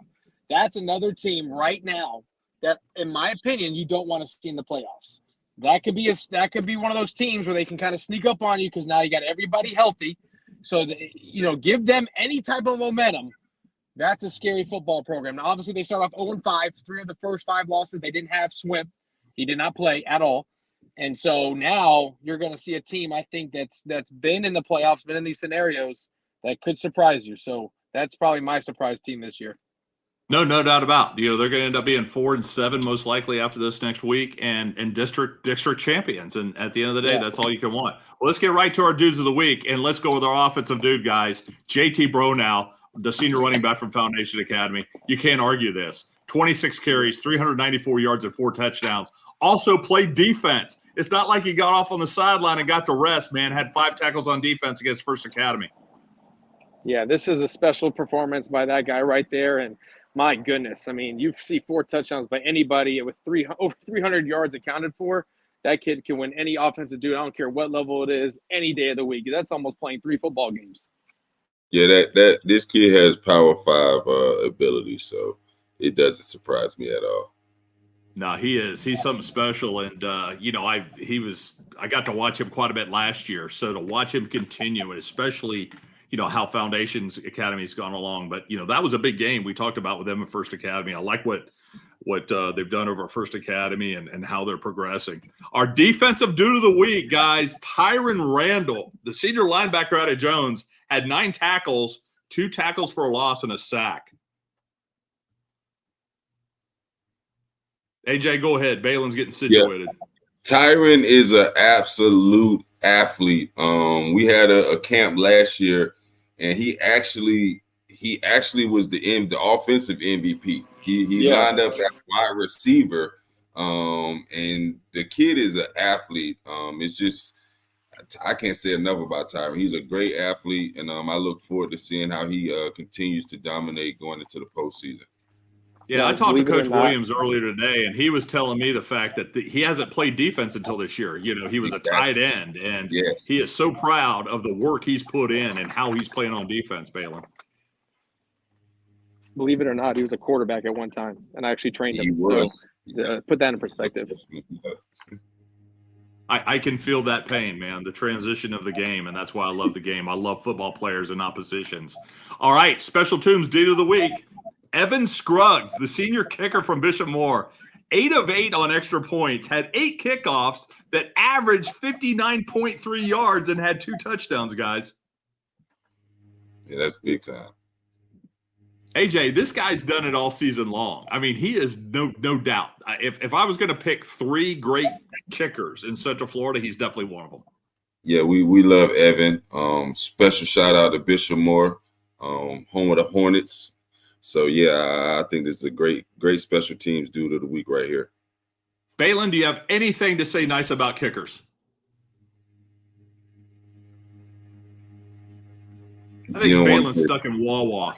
S2: That's another team right now that, in my opinion, you don't want to see in the playoffs. That could be one of those teams where they can kind of sneak up on you because now you got everybody healthy. So, give them any type of momentum. That's a scary football program. Now, obviously, they start off 0-5. 3 of the first 5 losses, they didn't have Swim. He did not play at all. And so now you're going to see a team, I think, that's been in the playoffs, been in these scenarios, that could surprise you. So that's probably my surprise team this year.
S1: No doubt about. They're going to end up being 4-7 most likely after this next week, and district champions. And at the end of the day, That's all you can want. Well, let's get right to our dudes of the week, and let's go with our offensive dude, guys. JT Bronow, the senior running back from Foundation Academy. You can't argue this. 26 carries, 394 yards, and 4 touchdowns. Also played defense. It's not like he got off on the sideline and got the rest, man. Had 5 tackles on defense against First Academy.
S2: Yeah, this is a special performance by that guy right there. And my goodness, I mean, you see 4 touchdowns by anybody with over 300 yards accounted for. That kid can win any offensive dude. I don't care what level it is, any day of the week. That's almost playing 3 football games.
S5: Yeah, that this kid has Power 5 ability, so it doesn't surprise me at all.
S1: No, he is. He's something special, and I got to watch him quite a bit last year. So to watch him continue, and especially how Foundations Academy's gone along, but that was a big game we talked about with them at First Academy. I like what they've done over at First Academy and how they're progressing. Our defensive dude of the week, guys, Tyron Randall, the senior linebacker out of Jones, had 9 tackles, 2 tackles for a loss and a sack. AJ, go ahead. Baylin's getting situated.
S5: Yeah. Tyron is an absolute athlete. We had a camp last year, and he actually was the offensive MVP. He lined up as wide receiver, and the kid is an athlete. It's just I can't say enough about Tyron. He's a great athlete, and I look forward to seeing how he continues to dominate going into the postseason.
S1: Yeah, I talked to Coach Williams earlier today, and he was telling me the fact that he hasn't played defense until this year. You know, he was a tight end, and he is so proud of the work he's put in and how he's playing on defense, Baylin.
S6: Believe it or not, he was a quarterback at one time, and I actually trained him.
S5: He was.
S6: So, put that in perspective.
S1: I can feel that pain, man, the transition of the game, and that's why I love the game. I love football players and oppositions. All right, special teams deed of the week. Evan Scruggs, the senior kicker from Bishop Moore, 8 of 8 on extra points, had 8 kickoffs that averaged 59.3 yards and had 2 touchdowns, guys.
S5: Yeah, that's big time.
S1: AJ, this guy's done it all season long. I mean, he is no doubt. If I was going to pick 3 great kickers in Central Florida, he's definitely one of them. Yeah,
S5: we love Evan. Special shout out to Bishop Moore, home of the Hornets. So, yeah, I think this is a great special teams dude of the week right here.
S1: Baylin, do you have anything to say nice about kickers? I think Baylin's stuck in Wawa.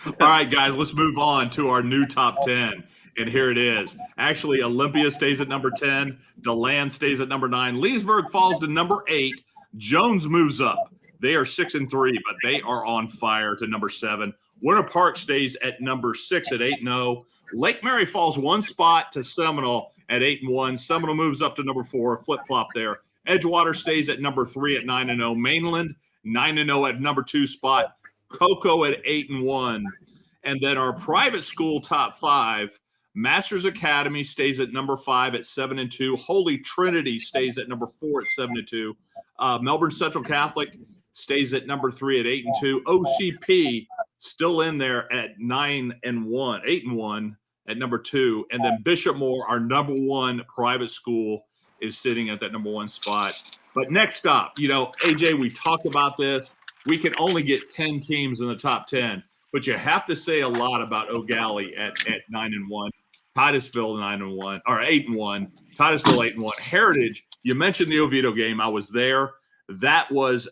S1: All right, guys, let's move on to our new top 10. And here it is. Actually, Olympia stays at number 10. DeLand stays at number 9. Leesburg falls to number 8. Jones moves up. They are 6-3, but they are on fire to number 7. Winter Park stays at number 6 at 8-0. Lake Mary falls 1 spot to Seminole at 8-1. Seminole moves up to number 4, flip-flop there. Edgewater stays at number 3 at 9-0. Mainland 9-0 at number 2 spot. Cocoa at 8-1. And then our private school top 5, Masters Academy stays at number 5 at 7-2. Holy Trinity stays at number 4 at 7-2. Melbourne Central Catholic stays at number 3 at 8-2. OCP still in there at 8-1 at number 2. And then Bishop Moore, our number 1 private school, is sitting at that number 1 spot. But next up, AJ, we talked about this. We can only get 10 teams in the top 10, but you have to say a lot about O'Galley at 9-1, Titusville 9-1 or 8-1, Titusville 8-1, Heritage. You mentioned the Oviedo game. I was there. That was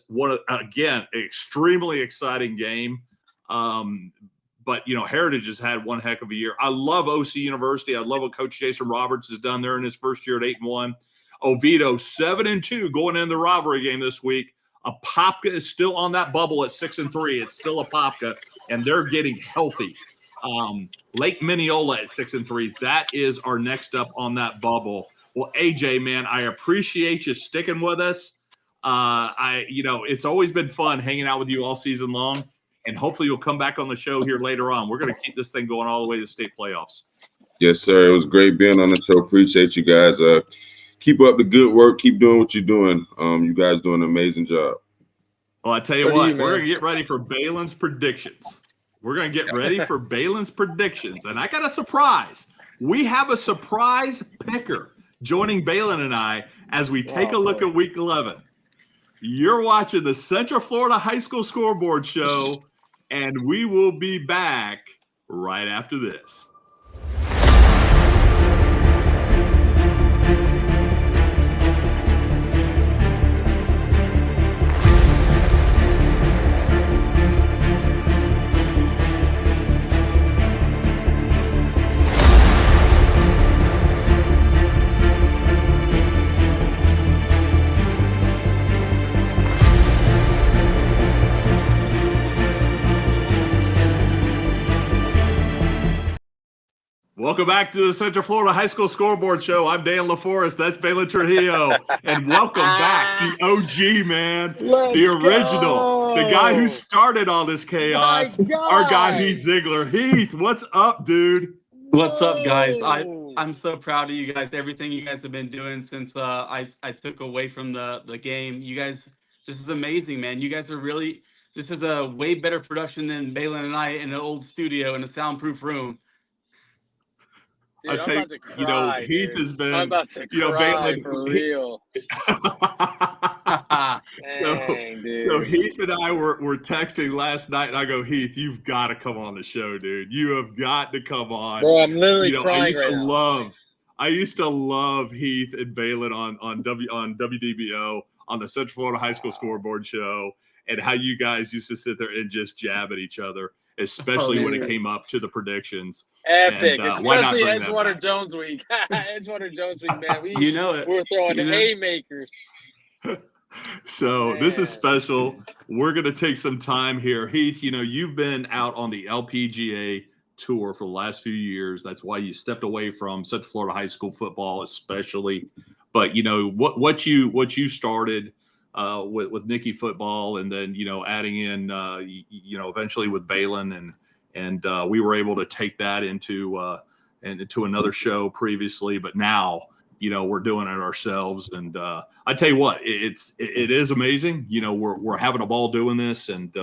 S1: again, extremely exciting game. But Heritage has had one heck of a year. I love OC University. I love what Coach Jason Roberts has done there in his first year at 8-1. Oviedo 7-2 going in the rivalry game this week. Apopka is still on that bubble at 6-3. It's still Apopka, and they're getting healthy. Lake Mineola at 6-3. That is our next up on that bubble. Well, AJ, man, I appreciate you sticking with us. It's always been fun hanging out with you all season long, and hopefully you'll come back on the show here later on. We're going to keep this thing going all the way to state playoffs.
S5: Yes, sir. It was great being on the show. Appreciate you guys. Keep up the good work. Keep doing what you're doing. You guys doing an amazing job.
S1: Well, I tell you what, we're going to get ready for Baylin's predictions. We're going to get ready for Baylin's predictions. And I got a surprise. We have a surprise picker joining Baylin and I as we take a look at Week 11. You're watching the Central Florida High School Scoreboard Show, and we will be back right after this. Welcome back to the Central Florida High School Scoreboard Show. I'm Dan LaForest. That's Baylin Trujillo. And welcome back, the OG, man. The original. The guy who started all this chaos. Our guy, Heath Ziggler. Heath, what's up, dude?
S7: What's up, guys? I'm so proud of you guys. Everything you guys have been doing since I took away from the game. You guys This is amazing, man. You guys are really. This is a way better production than Baylin and I in an old studio in a soundproof room.
S2: Dude, I'm about to
S1: you know,
S2: cry,
S1: Heath
S2: dude.
S1: has been,
S2: I'm about to
S1: you know,
S2: cry
S1: Baylin.
S2: for real. Dang,
S1: So
S2: dude.
S1: Heath and I were texting last night, and I go, Heath, you've got to come on the show, dude. You have got to come on.
S2: Bro, I'm literally
S1: You know,
S2: crying right now.
S1: I used to love Heath and Baylin on WDBO on the Central Florida High School Scoreboard show, and how you guys used to sit there and just jab at each other, especially when it came up to the predictions.
S2: Epic,
S1: And, why not
S2: especially
S1: bring that
S2: Edgewater
S1: back?
S2: Jones week. Edgewater Jones week, man.
S7: You know it.
S2: We were throwing
S7: You know-
S2: haymakers.
S1: So this is
S2: Man.
S1: special. We're going to take some time here. Heath, you know, you've been out on the LPGA tour for the last few years. That's why you stepped away from Central Florida high school football, especially. But, you know, what you started with Nicky football, and then, you know, adding in, you know, eventually with Baylin, and we were able to take that into another show previously, but now, you know, we're doing it ourselves. And I tell you what, it is amazing. You know, we're having a ball doing this, and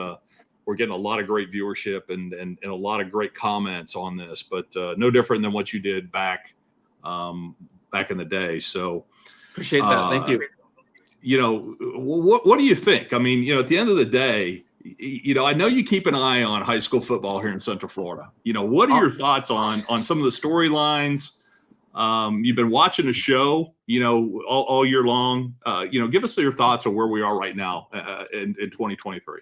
S1: we're getting a lot of great viewership and a lot of great comments on this, but no different than what you did back in the day. So
S7: Appreciate that. Thank you.
S1: You know, what do you think? I mean, you know, at the end of the day, you know, I know you keep an eye on high school football here in Central Florida. You know, what are your thoughts on some of the storylines? You've been watching the show, you know, all year long. You know, give us your thoughts on where we are right now in 2023.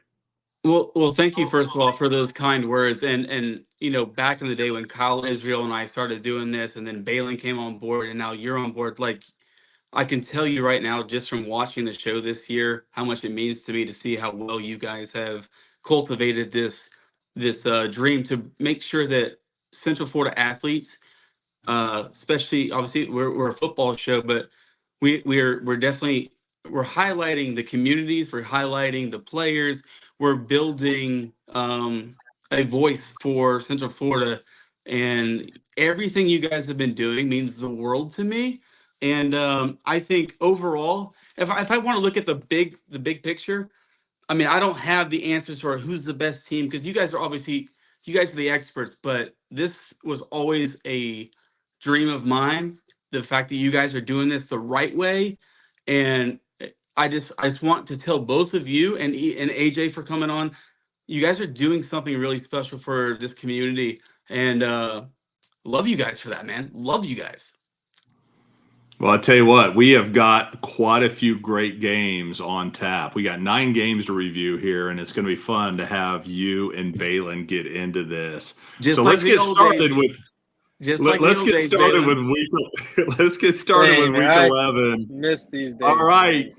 S7: Well, thank you first of all for those kind words. And you know, back in the day when Kyle Israel and I started doing this, and then Baylin came on board, and now you're on board. Like, I can tell you right now, just from watching the show this year, how much it means to me to see how well you guys have cultivated this dream to make sure that Central Florida athletes, especially obviously we're a football show, but we're definitely highlighting the communities, we're highlighting the players, we're building a voice for Central Florida, and everything you guys have been doing means the world to me. And I think overall, if I want to look at the big picture, I mean, I don't have the answers for who's the best team, because you guys are the experts, but this was always a dream of mine. The fact that you guys are doing this the right way, and I just want to tell both of you and AJ for coming on. You guys are doing something really special for this community, and love you guys for that, man. Love you guys.
S1: Well, I tell you what, we have got quite a few great games on tap. We got 9 games to review here, and it's going to be fun to have you and Baylin get into this. So let's get started with let's get started with week 11.
S2: Miss these days.
S1: All right.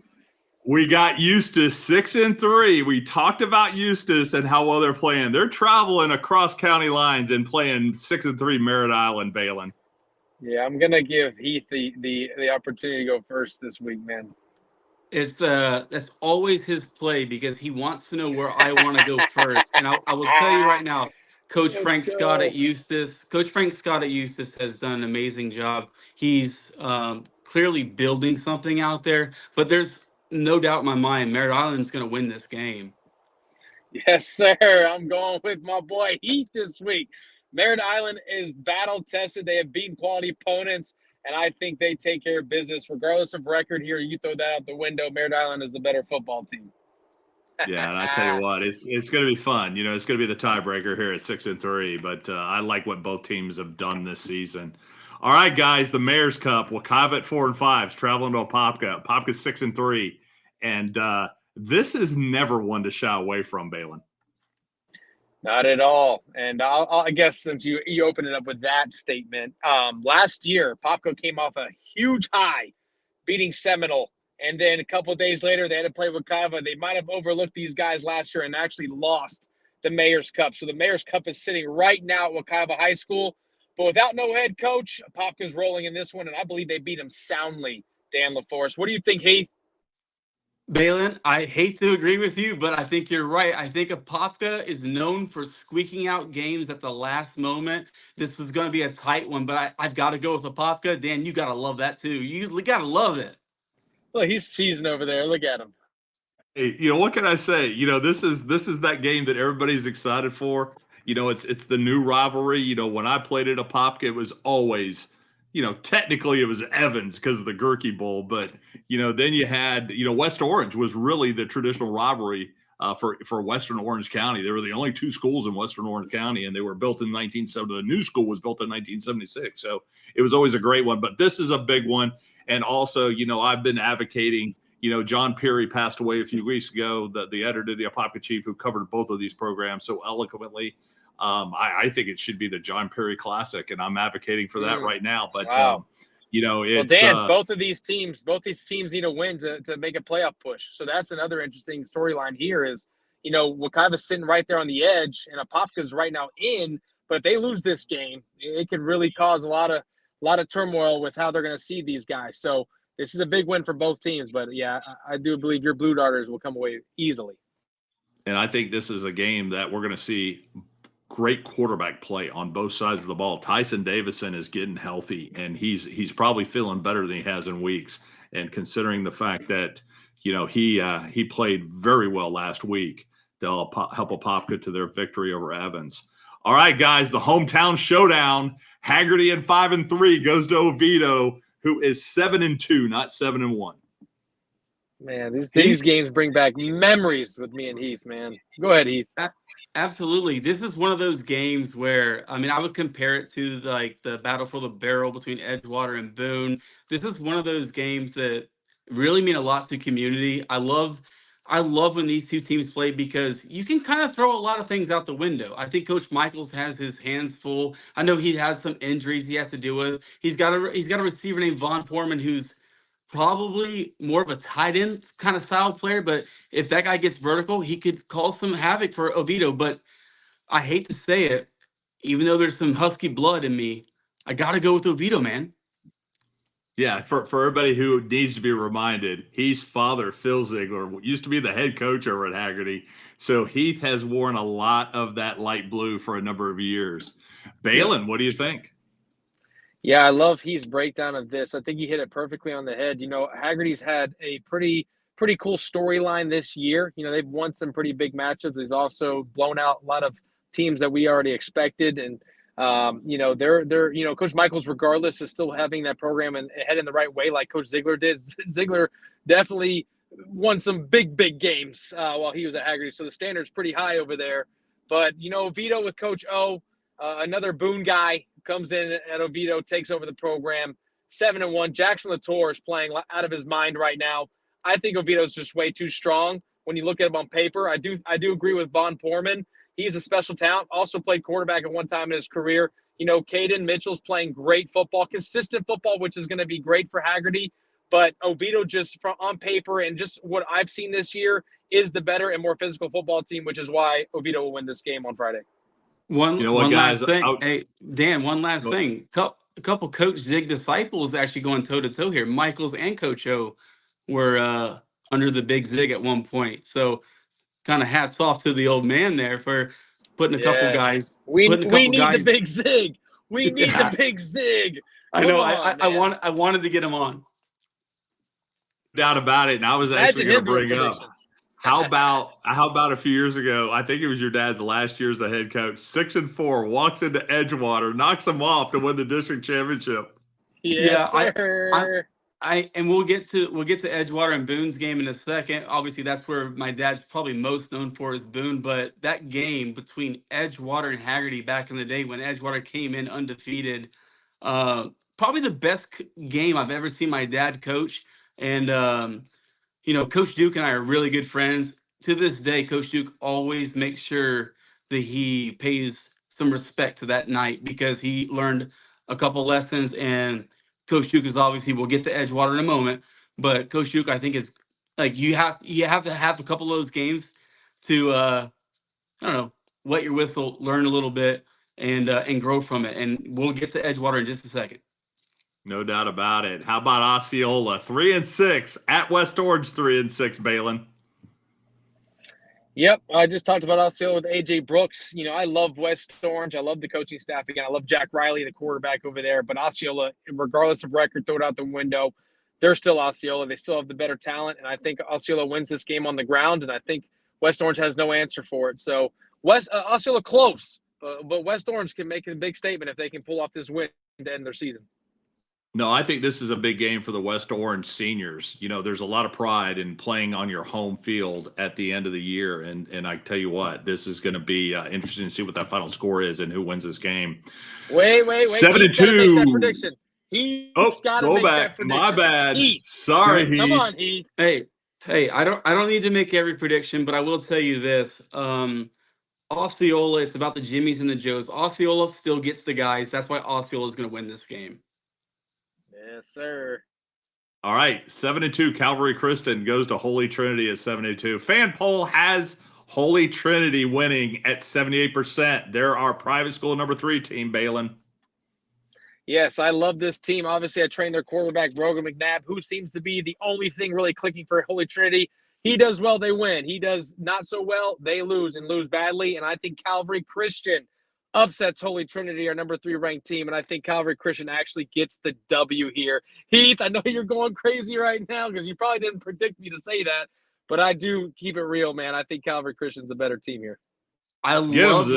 S1: We got Eustis 6-3. We talked about Eustis and how well they're playing. They're traveling across county lines and playing 6-3 Merritt Island, Baylin.
S2: Yeah, I'm gonna give Heath the opportunity to go first this week, man.
S7: It's that's always his play, because he wants to know where I want to go first. And I will tell you right now, Coach Frank Scott at Eustis has done an amazing job. He's clearly building something out there, but there's no doubt in my mind Merritt Island's going to win this game.
S2: Yes, sir. I'm going with my boy Heath this week. Merritt Island is battle tested. They have beaten quality opponents, and I think they take care of business regardless of record here. You throw that out the window. Merritt Island is the better football team.
S1: Yeah, and I tell you what, it's going to be fun. You know, it's going to be the tiebreaker here at 6-3, but I like what both teams have done this season. All right, guys, the Mayor's Cup. Wekiva at 4-5 is traveling to Apopka. Apopka's 6-3, and this is never one to shy away from, Baylin.
S2: Not at all. And I guess since you opened it up with that statement, last year, Popco came off a huge high, beating Seminole. And then a couple of days later, they had to play Wekiva. They might have overlooked these guys last year and actually lost the Mayor's Cup. So the Mayor's Cup is sitting right now at Wekiva High School. But without no head coach, Popka's rolling in this one, and I believe they beat him soundly, Dan LaForest. What do you think, Heath?
S7: Baylin, I hate to agree with you, but I think you're right. I think Apopka is known for squeaking out games at the last moment. This was going to be a tight one, but I've got to go with Apopka. Dan, you got to love that too. You got to love it.
S2: Look, he's cheesing over there. Look at him.
S1: Hey, what can I say? This is that game that everybody's excited for. It's the new rivalry. When I played at Apopka, it was always, technically it was Evans because of the Gurkey Bowl, but then you had, West Orange was really the traditional rivalry for Western Orange County. They were the only two schools in Western Orange County, and they were built in 1970. The new school was built in 1976, so it was always a great one. But this is a big one, and also, I've been advocating. John Perry passed away a few weeks ago, the editor, the Apopka chief, who covered both of these programs so eloquently. I think it should be the John Perry Classic, and I'm advocating for that right now. But,
S2: wow.
S1: It's
S2: Dan, both these teams need a win to make a playoff push. So that's another interesting storyline here is, Wekiva's sitting right there on the edge, and Apopka's right now in. But if they lose this game, it could really cause a lot of turmoil with how they're going to see these guys. So this is a big win for both teams, but yeah, I do believe your Blue Darters will come away easily.
S1: And I think this is a game that we're going to see great quarterback play on both sides of the ball. Tyson Davison is getting healthy, and he's probably feeling better than he has in weeks. And considering the fact that he played very well last week to help Apopka to their victory over Evans. All right, guys, the hometown showdown. Haggerty at 5-3 goes to Oviedo, who is 7-2, not 7-1.
S2: Man, these games bring back memories with me and Heath, man. Go ahead, Heath.
S7: Absolutely. This is one of those games where, I would compare it to the battle for the barrel between Edgewater and Boone. This is one of those games that really mean a lot to community. I love when these two teams play because you can kind of throw a lot of things out the window. I think Coach Michaels has his hands full. I know he has some injuries he has to deal with. He's got a receiver named Von Porman who's probably more of a tight end kind of style player, but if that guy gets vertical, he could cause some havoc for Oviedo. But I hate to say it, even though there's some Husky blood in me, I got to go with Oviedo, man.
S1: Yeah, for everybody who needs to be reminded, Heath's father, Phil Ziggler, used to be the head coach over at Haggerty. So Heath has worn a lot of that light blue for a number of years. Baylin, what do you think?
S2: Yeah, I love Heath's breakdown of this. I think he hit it perfectly on the head. Haggerty's had a pretty cool storyline this year. They've won some pretty big matchups. They've also blown out a lot of teams that we already expected. And, they're Coach Michaels, regardless, is still having that program and head in the right way like Coach Ziggler did. Ziggler definitely won some big games while he was at Haggerty. So the standard's pretty high over there. But, Oviedo with Coach O, another Boone guy, comes in at Oviedo, takes over the program, 7-1. Jackson Latour is playing out of his mind right now. I think Oviedo is just way too strong when you look at him on paper. I do agree with Von Porman. He's a special talent. Also played quarterback at one time in his career. Caden Mitchell's playing great football, consistent football, which is going to be great for Haggerty. But Oviedo, just on paper and just what I've seen this year, is the better and more physical football team, which is why Oviedo will win this game on Friday.
S7: One last thing. Hey, Dan, one last thing. A couple Coach Zig disciples actually going toe-to-toe here. Michaels and Coach O were under the big Zig at one point. So kind of hats off to the old man there for putting a couple guys.
S2: We need the big Zig. We need the big Zig.
S7: I know. I wanted to get him on.
S1: No doubt about it. And I was actually going to bring up. How about a few years ago? I think it was your dad's last year as a head coach. 6-4, walks into Edgewater, knocks them off to win the district championship.
S2: Yes,
S7: sir. And we'll get to Edgewater and Boone's game in a second. Obviously, that's where my dad's probably most known for is Boone. But that game between Edgewater and Haggerty back in the day when Edgewater came in undefeated, probably the best game I've ever seen my dad coach. And Coach Duke and I are really good friends. To this day, Coach Duke always makes sure that he pays some respect to that night because he learned a couple lessons. And Coach Duke is obviously, we'll get to Edgewater in a moment, but Coach Duke, I think, is like you have to have a couple of those games to wet your whistle, learn a little bit, and grow from it. And we'll get to Edgewater in just a second.
S1: No doubt about it. How about Osceola? 3-6 at West Orange. 3-6. Baylin.
S2: Yep, I just talked about Osceola with AJ Brooks. I love West Orange. I love the coaching staff again. I love Jack Riley, the quarterback over there. But Osceola, regardless of record, throw it out the window. they're still Osceola. They still have the better talent, and I think Osceola wins this game on the ground, and I think West Orange has no answer for it. So Osceola close, but West Orange can make a big statement if they can pull off this win to end their season.
S1: No, I think this is a big game for the West Orange seniors. You know, there's a lot of pride in playing on your home field at the end of the year. And I tell you what, this is going to be interesting to see what that final score is and who wins this game.
S2: Wait.
S1: 7-2.
S2: That prediction. He's got to make that prediction.
S1: My bad.
S2: Heath.
S1: Sorry, Heath.
S2: Come on, Heath.
S7: Hey, I don't need to make every prediction, but I will tell you this. Osceola, it's about the Jimmies and the Joes. Osceola still gets the guys. That's why Osceola is going to win this game.
S2: Yes, sir.
S1: All right, 7-2. Calvary Christian goes to Holy Trinity at 7-2. Fan poll has Holy Trinity winning at 78%. They're our private school number 3 team, Baylin.
S2: Yes, I love this team. Obviously, I trained their quarterback, Brogan McNabb, who seems to be the only thing really clicking for Holy Trinity. He does well, they win. He does not so well, they lose and lose badly. And I think Calvary Christian upsets Holy Trinity, our number 3 ranked team, and I think Calvary Christian actually gets the W here. Heath, I know you're going crazy right now because you probably didn't predict me to say that, but I do keep it real, man. I think Calvary Christian's a better team here.
S7: I loved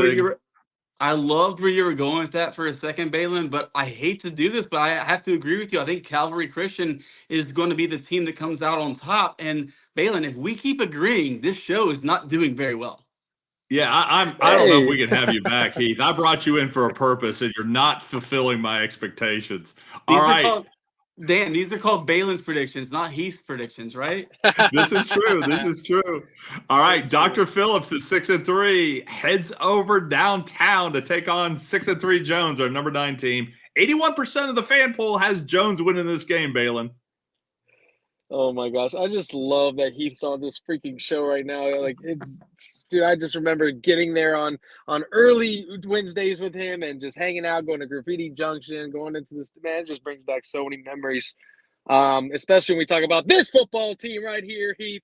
S7: where you were going with that for a second, Baylin, but I hate to do this, but I have to agree with you. I think Calvary Christian is going to be the team that comes out on top. And Baylin, if we keep agreeing, this show is not doing very well.
S1: Yeah, I don't know if we can have you back, Heath. I brought you in for a purpose, and you're not fulfilling my expectations. All right.
S7: Dan, these are called Baylin's predictions, not Heath's predictions, right?
S1: This is true. This is true. All right, Dr. Phillips is 6-3, heads over downtown to take on 6-3 Jones, our number 9 team. 81% of the fan poll has Jones winning this game, Baylin.
S2: Oh my gosh, I just love that Heath's on this freaking show right now. Like, dude, I just remember getting there on early Wednesdays with him and just hanging out, going to Graffiti Junction, going into this. Man, it just brings back so many memories. Especially when we talk about this football team right here, Heath.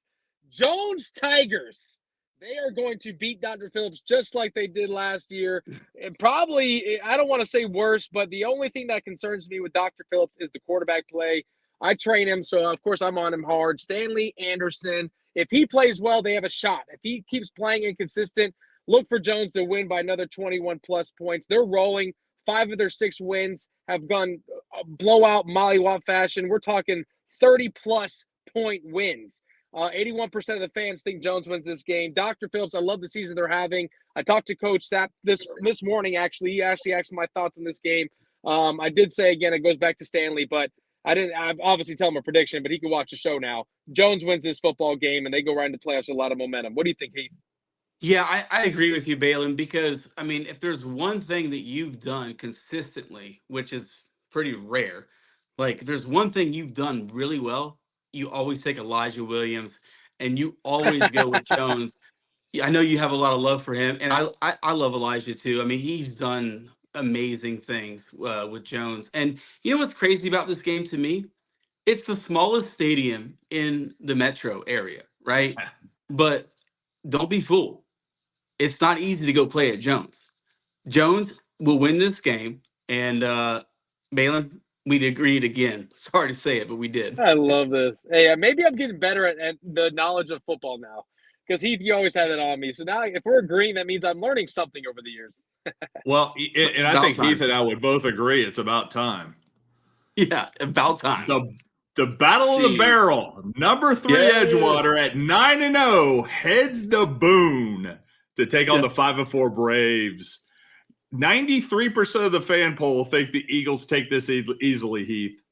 S2: Jones Tigers. They are going to beat Dr. Phillips just like they did last year. And probably, I don't want to say worse, but the only thing that concerns me with Dr. Phillips is the quarterback play. I train him, so of course I'm on him hard. Stanley Anderson, if he plays well, they have a shot. If he keeps playing inconsistent, look for Jones to win by another 21-plus points. They're rolling. 5 of their 6 wins have gone blowout, mollywop fashion. We're talking 30-plus point wins. 81% of the fans think Jones wins this game. Dr. Phillips, I love the season they're having. I talked to Coach Sapp this morning, actually. He actually asked my thoughts on this game. I did say, again, it goes back to Stanley, but I obviously tell him a prediction, but he can watch the show now. Jones wins this football game, and they go right into playoffs with a lot of momentum. What do you think, Heath?
S7: Yeah, I agree with you, Baylin, because, I mean, if there's one thing that you've done consistently, which is pretty rare, like, there's one thing you've done really well, you always take Elijah Williams, and you always go with Jones. I know you have a lot of love for him, and I love Elijah, too. I mean, he's done amazing things with Jones. And you know what's crazy about this game to me? It's the smallest stadium in the metro area, right? But don't be fooled. It's not easy to go play at Jones. Jones will win this game. And Baylin, we'd agreed again. Sorry to say it, but we did.
S2: I love this. Hey, maybe I'm getting better at the knowledge of football now. Because Heath, you always had it on me. So now if we're agreeing, that means I'm learning something over the years.
S1: Well, and I think Heath and I would both agree it's about time.
S7: Yeah, about time.
S1: The Battle of the Barrel, number 3 Edgewater at 9-0, heads to Boone to take on the 5-4 Braves. 93% of the fan poll think the Eagles take this easily, Heath.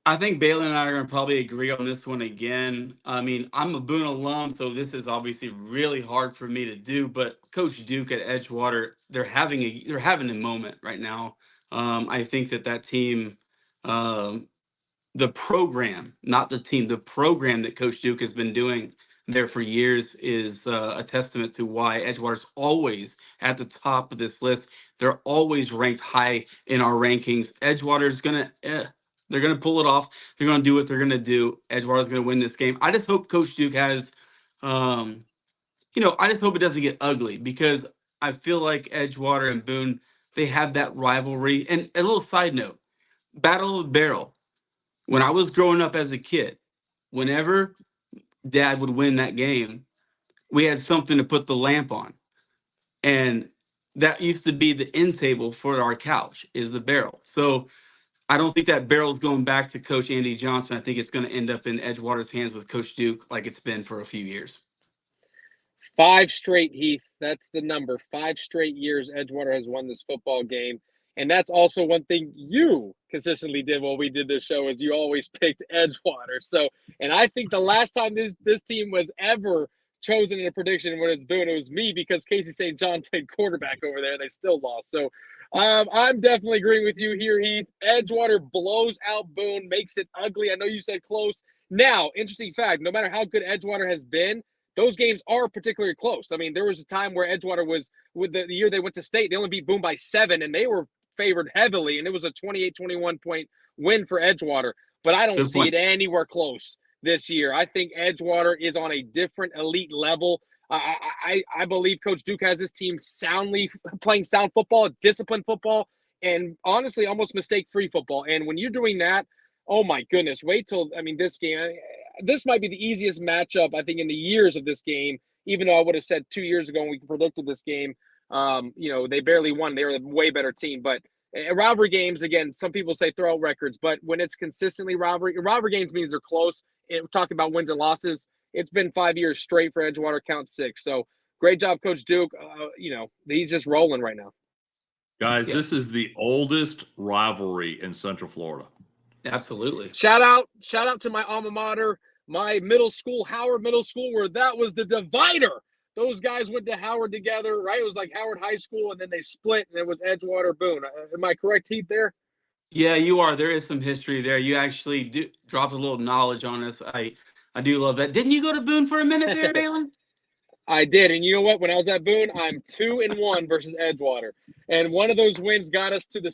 S7: I think Baylin and I are going to probably agree on this one again. I mean, I'm a Boone alum, so this is obviously really hard for me to do. But Coach Duke at Edgewater, they're having a moment right now. I think that team, the program, not the team, the program that Coach Duke has been doing there for years is a testament to why Edgewater's always at the top of this list. They're always ranked high in our rankings. Edgewater's going to they're going to pull it off. They're going to do what they're going to do. Edgewater's going to win this game. I just hope Coach Duke has, I just hope it doesn't get ugly because I feel like Edgewater and Boone, they have that rivalry. And a little side note, Battle of the Barrel. When I was growing up as a kid, whenever Dad would win that game, we had something to put the lamp on. And that used to be the end table for our couch, is the barrel. So I don't think that barrel's going back to Coach Andy Johnson. I think it's going to end up in Edgewater's hands with Coach Duke like it's been for a few years.
S2: 5 straight, Heath. That's the number. 5 straight years Edgewater has won this football game. And that's also one thing you consistently did while we did this show is you always picked Edgewater. So, and I think the last time this team was ever chosen in a prediction when it was Boone, it was me because Casey St. John played quarterback over there. They still lost. So I'm definitely agreeing with you here, Heath. Edgewater blows out Boone, makes it ugly. I know you said close. Now, interesting fact, no matter how good Edgewater has been, those games are particularly close. I mean, there was a time where Edgewater was, with the year they went to state, they only beat Boone by 7, and they were favored heavily, and it was a 28-21 point win for Edgewater. But I don't see it anywhere close this year. I think Edgewater is on a different elite level. I believe Coach Duke has his team soundly playing sound football, disciplined football, and honestly, almost mistake-free football. And when you're doing that, oh my goodness, wait till, I mean, this game, this might be the easiest matchup, I think, in the years of this game, even though I would have said 2 years ago when we predicted this game, they barely won. They were a way better team. But rivalry games, again, some people say throw out records, but when it's consistently rivalry games means they're close. And we're talking about wins and losses. It's been 5 years straight for Edgewater, count 6. So great job, Coach Duke. He's just rolling right now.
S1: Guys, This is the oldest rivalry in Central Florida.
S7: Absolutely.
S2: Shout out to my alma mater, my middle school, Howard Middle School, where that was the divider. Those guys went to Howard together, right? It was like Howard High School, and then they split, and it was Edgewater Boone. Am I correct, Heath, there?
S7: Yeah, you are. There is some history there. You actually dropped a little knowledge on us. I do love that. Didn't you go to Boone for a minute there, Baylin?
S2: I did, and you know what? When I was at Boone, I'm 2-1 versus Edgewater, and one of those wins got us to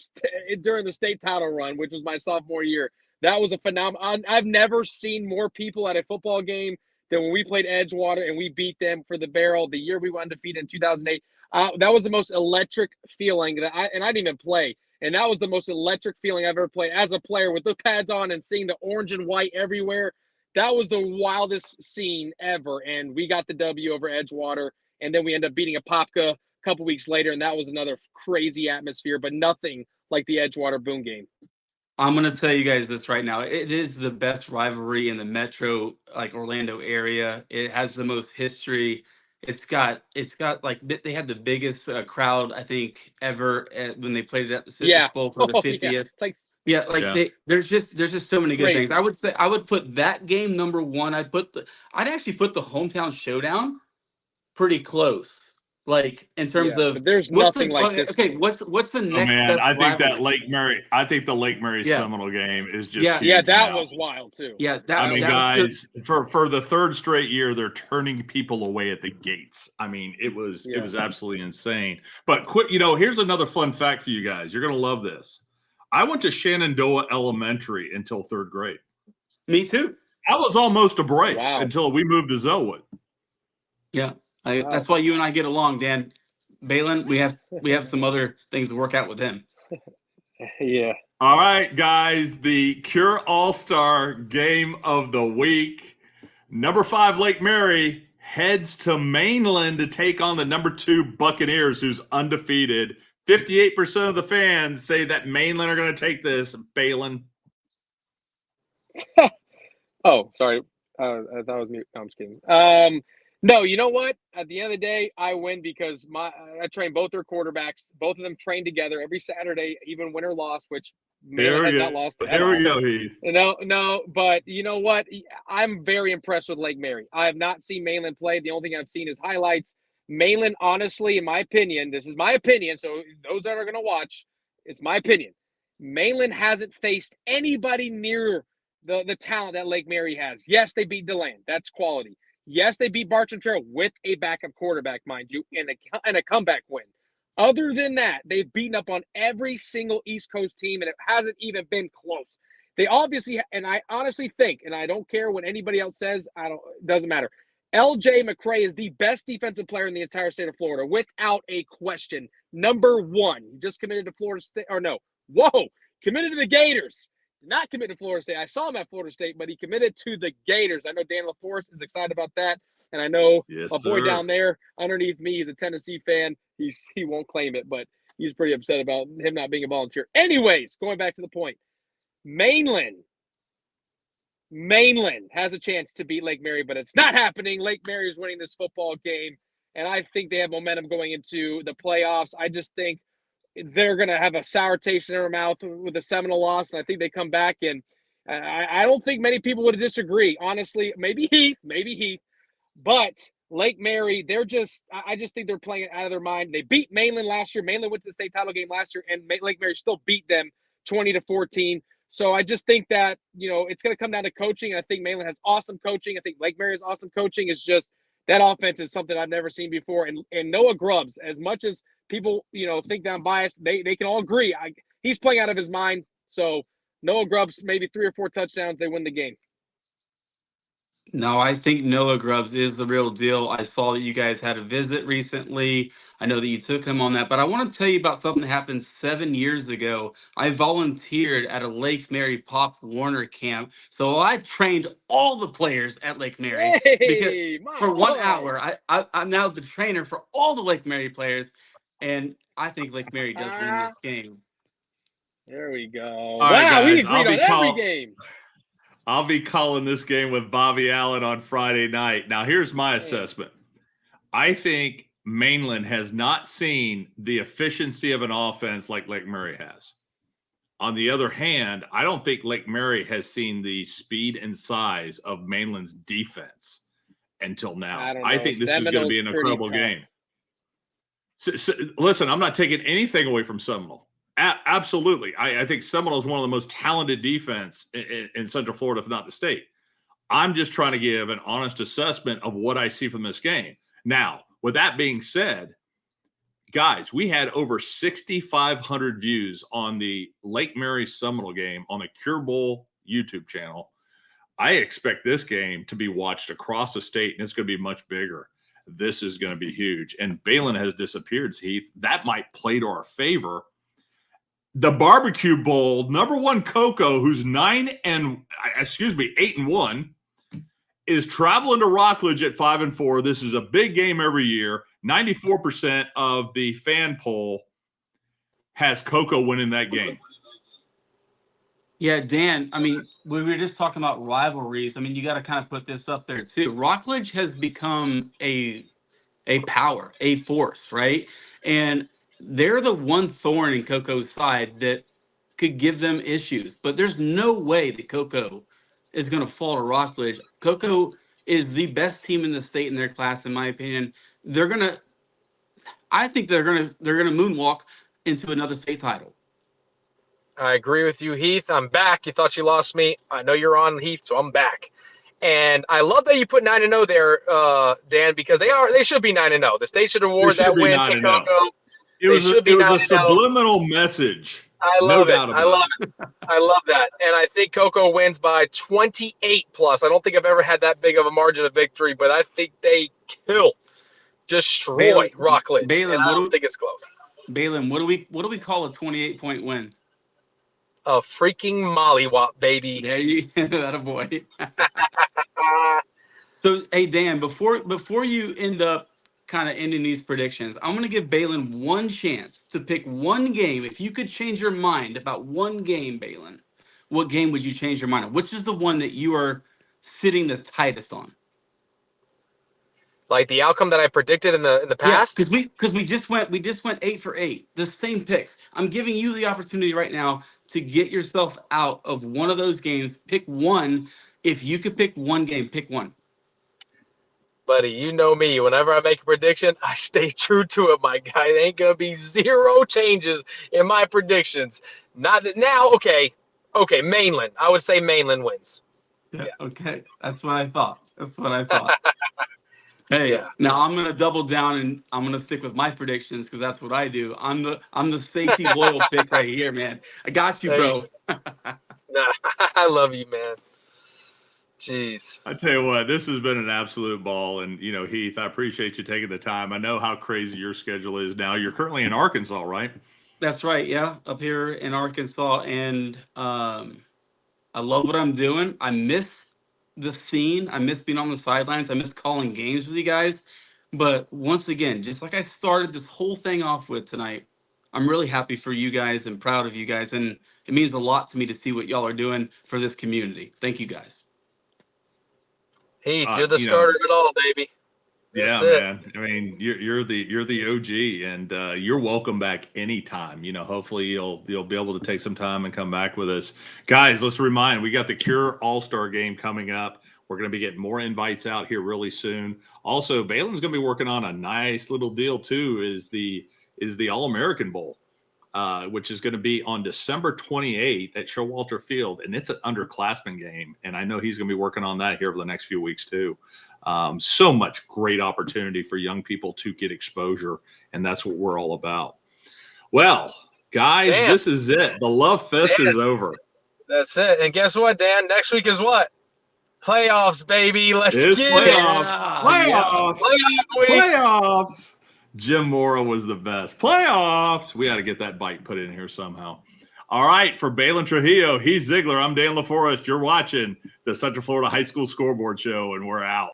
S2: during the state title run, which was my sophomore year. That was a phenomenon. I've never seen more people at a football game than when we played Edgewater and we beat them for the barrel the year we were undefeated in 2008. That was the most electric feeling that I didn't even play, and that was the most electric feeling I've ever played as a player with the pads on and seeing the orange and white everywhere. That was the wildest scene ever, and we got the W over Edgewater, and then we ended up beating Apopka a couple weeks later, and that was another crazy atmosphere, but nothing like the Edgewater-Boone game.
S7: I'm going to tell you guys this right now. It is the best rivalry in the metro, like Orlando area. It has the most history. It's got like they had the biggest crowd, I think, ever when they played it at the Citrus Bowl for the 50th.
S2: Yeah. It's like
S7: there's just so many good things. I would say I would put that game number 1. I'd actually put the hometown showdown pretty close. Like in terms of
S2: there's nothing like this.
S7: Okay, what's the next?
S1: Man, I think
S7: rivalry?
S1: that Lake Mary. I think the Lake Mary Seminole game is just
S2: huge that was wild too.
S7: Yeah,
S1: guys, for the 3rd straight year, they're turning people away at the gates. I mean, it was absolutely insane. But here's another fun fact for you guys. You're gonna love this. I went to Shenandoah Elementary until 3rd grade.
S7: Me too.
S1: I was almost a break until we moved to Zellwood.
S7: Yeah. That's why you and I get along, Dan. Baylin, we have some other things to work out with him.
S2: Yeah.
S1: All right, guys. The Cure All-Star Game of the Week. Number 5 Lake Mary heads to Mainland to take on the number 2 Buccaneers, who's undefeated. 58% of the fans say that Mainland are going to take this. Baylin.
S2: Oh, sorry. I thought it was me. No, I'm just kidding. No, you know what? At the end of the day, I win because I train both their quarterbacks. Both of them train together every Saturday, even win or loss, which Mainland has not lost.
S1: Here we go, Heath.
S2: No, but you know what? I'm very impressed with Lake Mary. I have not seen Mainland play. The only thing I've seen is highlights. Mainland, honestly, in my opinion, this is my opinion, so those that are going to watch, it's my opinion. Mainland hasn't faced anybody near the talent that Lake Mary has. Yes, they beat DeLand. That's quality. Yes, they beat Bartram Trail with a backup quarterback, mind you, and a comeback win. Other than that, they've beaten up on every single East Coast team, and it hasn't even been close. They obviously, and I honestly think, and I don't care what anybody else says, it doesn't matter. LJ McCray is the best defensive player in the entire state of Florida, without a question. Number 1. He just committed to Florida State, committed to the Gators. not commit to Florida State. I saw him at Florida State, but he committed to the Gators. I know Dan LaForest is excited about that, and I know
S1: Yes,
S2: my boy
S1: sir.
S2: down there underneath me is a Tennessee fan. He won't claim it, but he's pretty upset about him not being a volunteer. Anyways, going back to the point, Mainland has a chance to beat Lake Mary, but it's not happening. Lake Mary is winning this football game, and I think they have momentum going into the playoffs. I just think they're going to have a sour taste in their mouth with a Seminole loss, and I think they come back. And I don't think many people would disagree. Honestly, maybe Heath, but Lake Mary, I just think they're playing it out of their mind. They beat Mainland last year. Mainland went to the state title game last year, and Lake Mary still beat them 20-14. So I just think that, it's going to come down to coaching. I think Mainland has awesome coaching. I think Lake Mary has awesome coaching. It's just that offense is something I've never seen before. And Noah Grubbs, as much as people, think that I'm biased, they can all agree. He's playing out of his mind. So Noah Grubbs, maybe 3 or 4 touchdowns, they win the game.
S7: No, I think Noah Grubbs is the real deal. I saw that you guys had a visit recently. I know that you took him on that, but I want to tell you about something that happened 7 years ago. I volunteered at a Lake Mary Pop Warner camp. So I trained all the players at Lake Mary because for 1 hour. I'm now the trainer for all the Lake Mary players, and I think Lake Mary does win this game.
S2: There we go.
S1: All right, guys,
S2: we agreed on every game.
S1: I'll be calling this game with Bobby Allen on Friday night. Now, here's my assessment. I think Mainland has not seen the efficiency of an offense like Lake Mary has. On the other hand, I don't think Lake Mary has seen the speed and size of Mainland's defense until now. I think this is going to be an incredible game. So, listen, I'm not taking anything away from Seminole. Absolutely. I think Seminole is one of the most talented defense in Central Florida, if not the state. I'm just trying to give an honest assessment of what I see from this game. Now, with that being said, guys, we had over 6,500 views on the Lake Mary Seminole game on the Cure Bowl YouTube channel. I expect this game to be watched across the state, and it's going to be much bigger. This is going to be huge. And Baylin has disappeared, Heath. That might play to our favor. The Barbecue Bowl, number 1 Cocoa, who's 8-1, is traveling to Rockledge at 5-4. This is a big game every year. 94% of the fan poll has Cocoa winning that game.
S7: Yeah, Dan, I mean, we were just talking about rivalries. I mean, you got to kind of put this up there too. Rockledge has become a power, a force, right? And they're the one thorn in Coco's side that could give them issues. But there's no way that Cocoa is going to fall to Rockledge. Cocoa is the best team in the state in their class, in my opinion. I think they're gonna moonwalk into another state title.
S8: I agree with you, Heath. I'm back. You thought you lost me. I know you're on, Heath, so I'm back. And I love that you put 9-0 there, Dan, because they should be 9-0. The state should award that win to Cocoa.
S1: It was a subliminal message.
S8: I love it. I love that. And I think Cocoa wins by 28 plus. I don't think I've ever had that big of a margin of victory, but I think they destroy Rockledge.
S7: Baylin,
S8: I don't think it's close.
S7: Baylin, what do we call a 28-point win?
S8: A freaking mollywop, baby.
S7: There you that a boy. So, hey Dan, before you end up kind of ending these predictions, I'm going to give Baylin one chance to pick one game. If you could change your mind about one game, Baylin, what game would you change your mind on? Which is the one that you are sitting the tightest on?
S8: Like the outcome that I predicted in the past?
S7: Yeah, because we just went 8 for 8, the same picks. I'm giving you the opportunity right now to get yourself out of one of those games. Pick one. If you could pick one game, pick one.
S8: Buddy, you know me. Whenever I make a prediction, I stay true to it, my guy. There ain't gonna be zero changes in my predictions. Not that now. Okay, Mainland. I would say Mainland wins.
S7: Yeah. Okay, that's what I thought. Hey, Now I'm gonna double down and I'm gonna stick with my predictions because that's what I do. I'm the safety loyal pick right here, man. I got you, bro.
S8: Nah, I love you, man. Jeez.
S1: I tell you what, this has been an absolute ball. And, Heath, I appreciate you taking the time. I know how crazy your schedule is now. You're currently in Arkansas, right?
S7: That's right. Yeah. Up here in Arkansas. And I love what I'm doing. I miss the scene. I miss being on the sidelines. I miss calling games with you guys. But once again, just like I started this whole thing off with tonight, I'm really happy for you guys and proud of you guys. And it means a lot to me to see what y'all are doing for this community. Thank you guys.
S8: Heath, you're the starter of it all, baby.
S1: Yeah,
S8: That's it.
S1: man. I mean, you're the OG, and you're welcome back anytime. Hopefully you'll be able to take some time and come back with us, guys. Let's remind we got the Cure All-Star Game coming up. We're going to be getting more invites out here really soon. Also, Baylin's going to be working on a nice little deal too. Is the All-American Bowl, which is going to be on December 28th at Showalter Field, and it's an underclassmen game. And I know he's going to be working on that here over the next few weeks too. So much great opportunity for young people to get exposure, and that's what we're all about. Well, guys, this is it. The Love Fest is over.
S8: That's it. And guess what, Dan? Next week is what? Playoffs, baby. Let's get
S1: playoffs.
S8: it.
S1: Playoffs. Jim Mora was the best. Playoffs. We got to get that bite put in here somehow. All right, for Baylin Trujillo, Heath Ziggler, I'm Dan LaForest. You're watching the Central Florida High School Scoreboard Show, and we're out.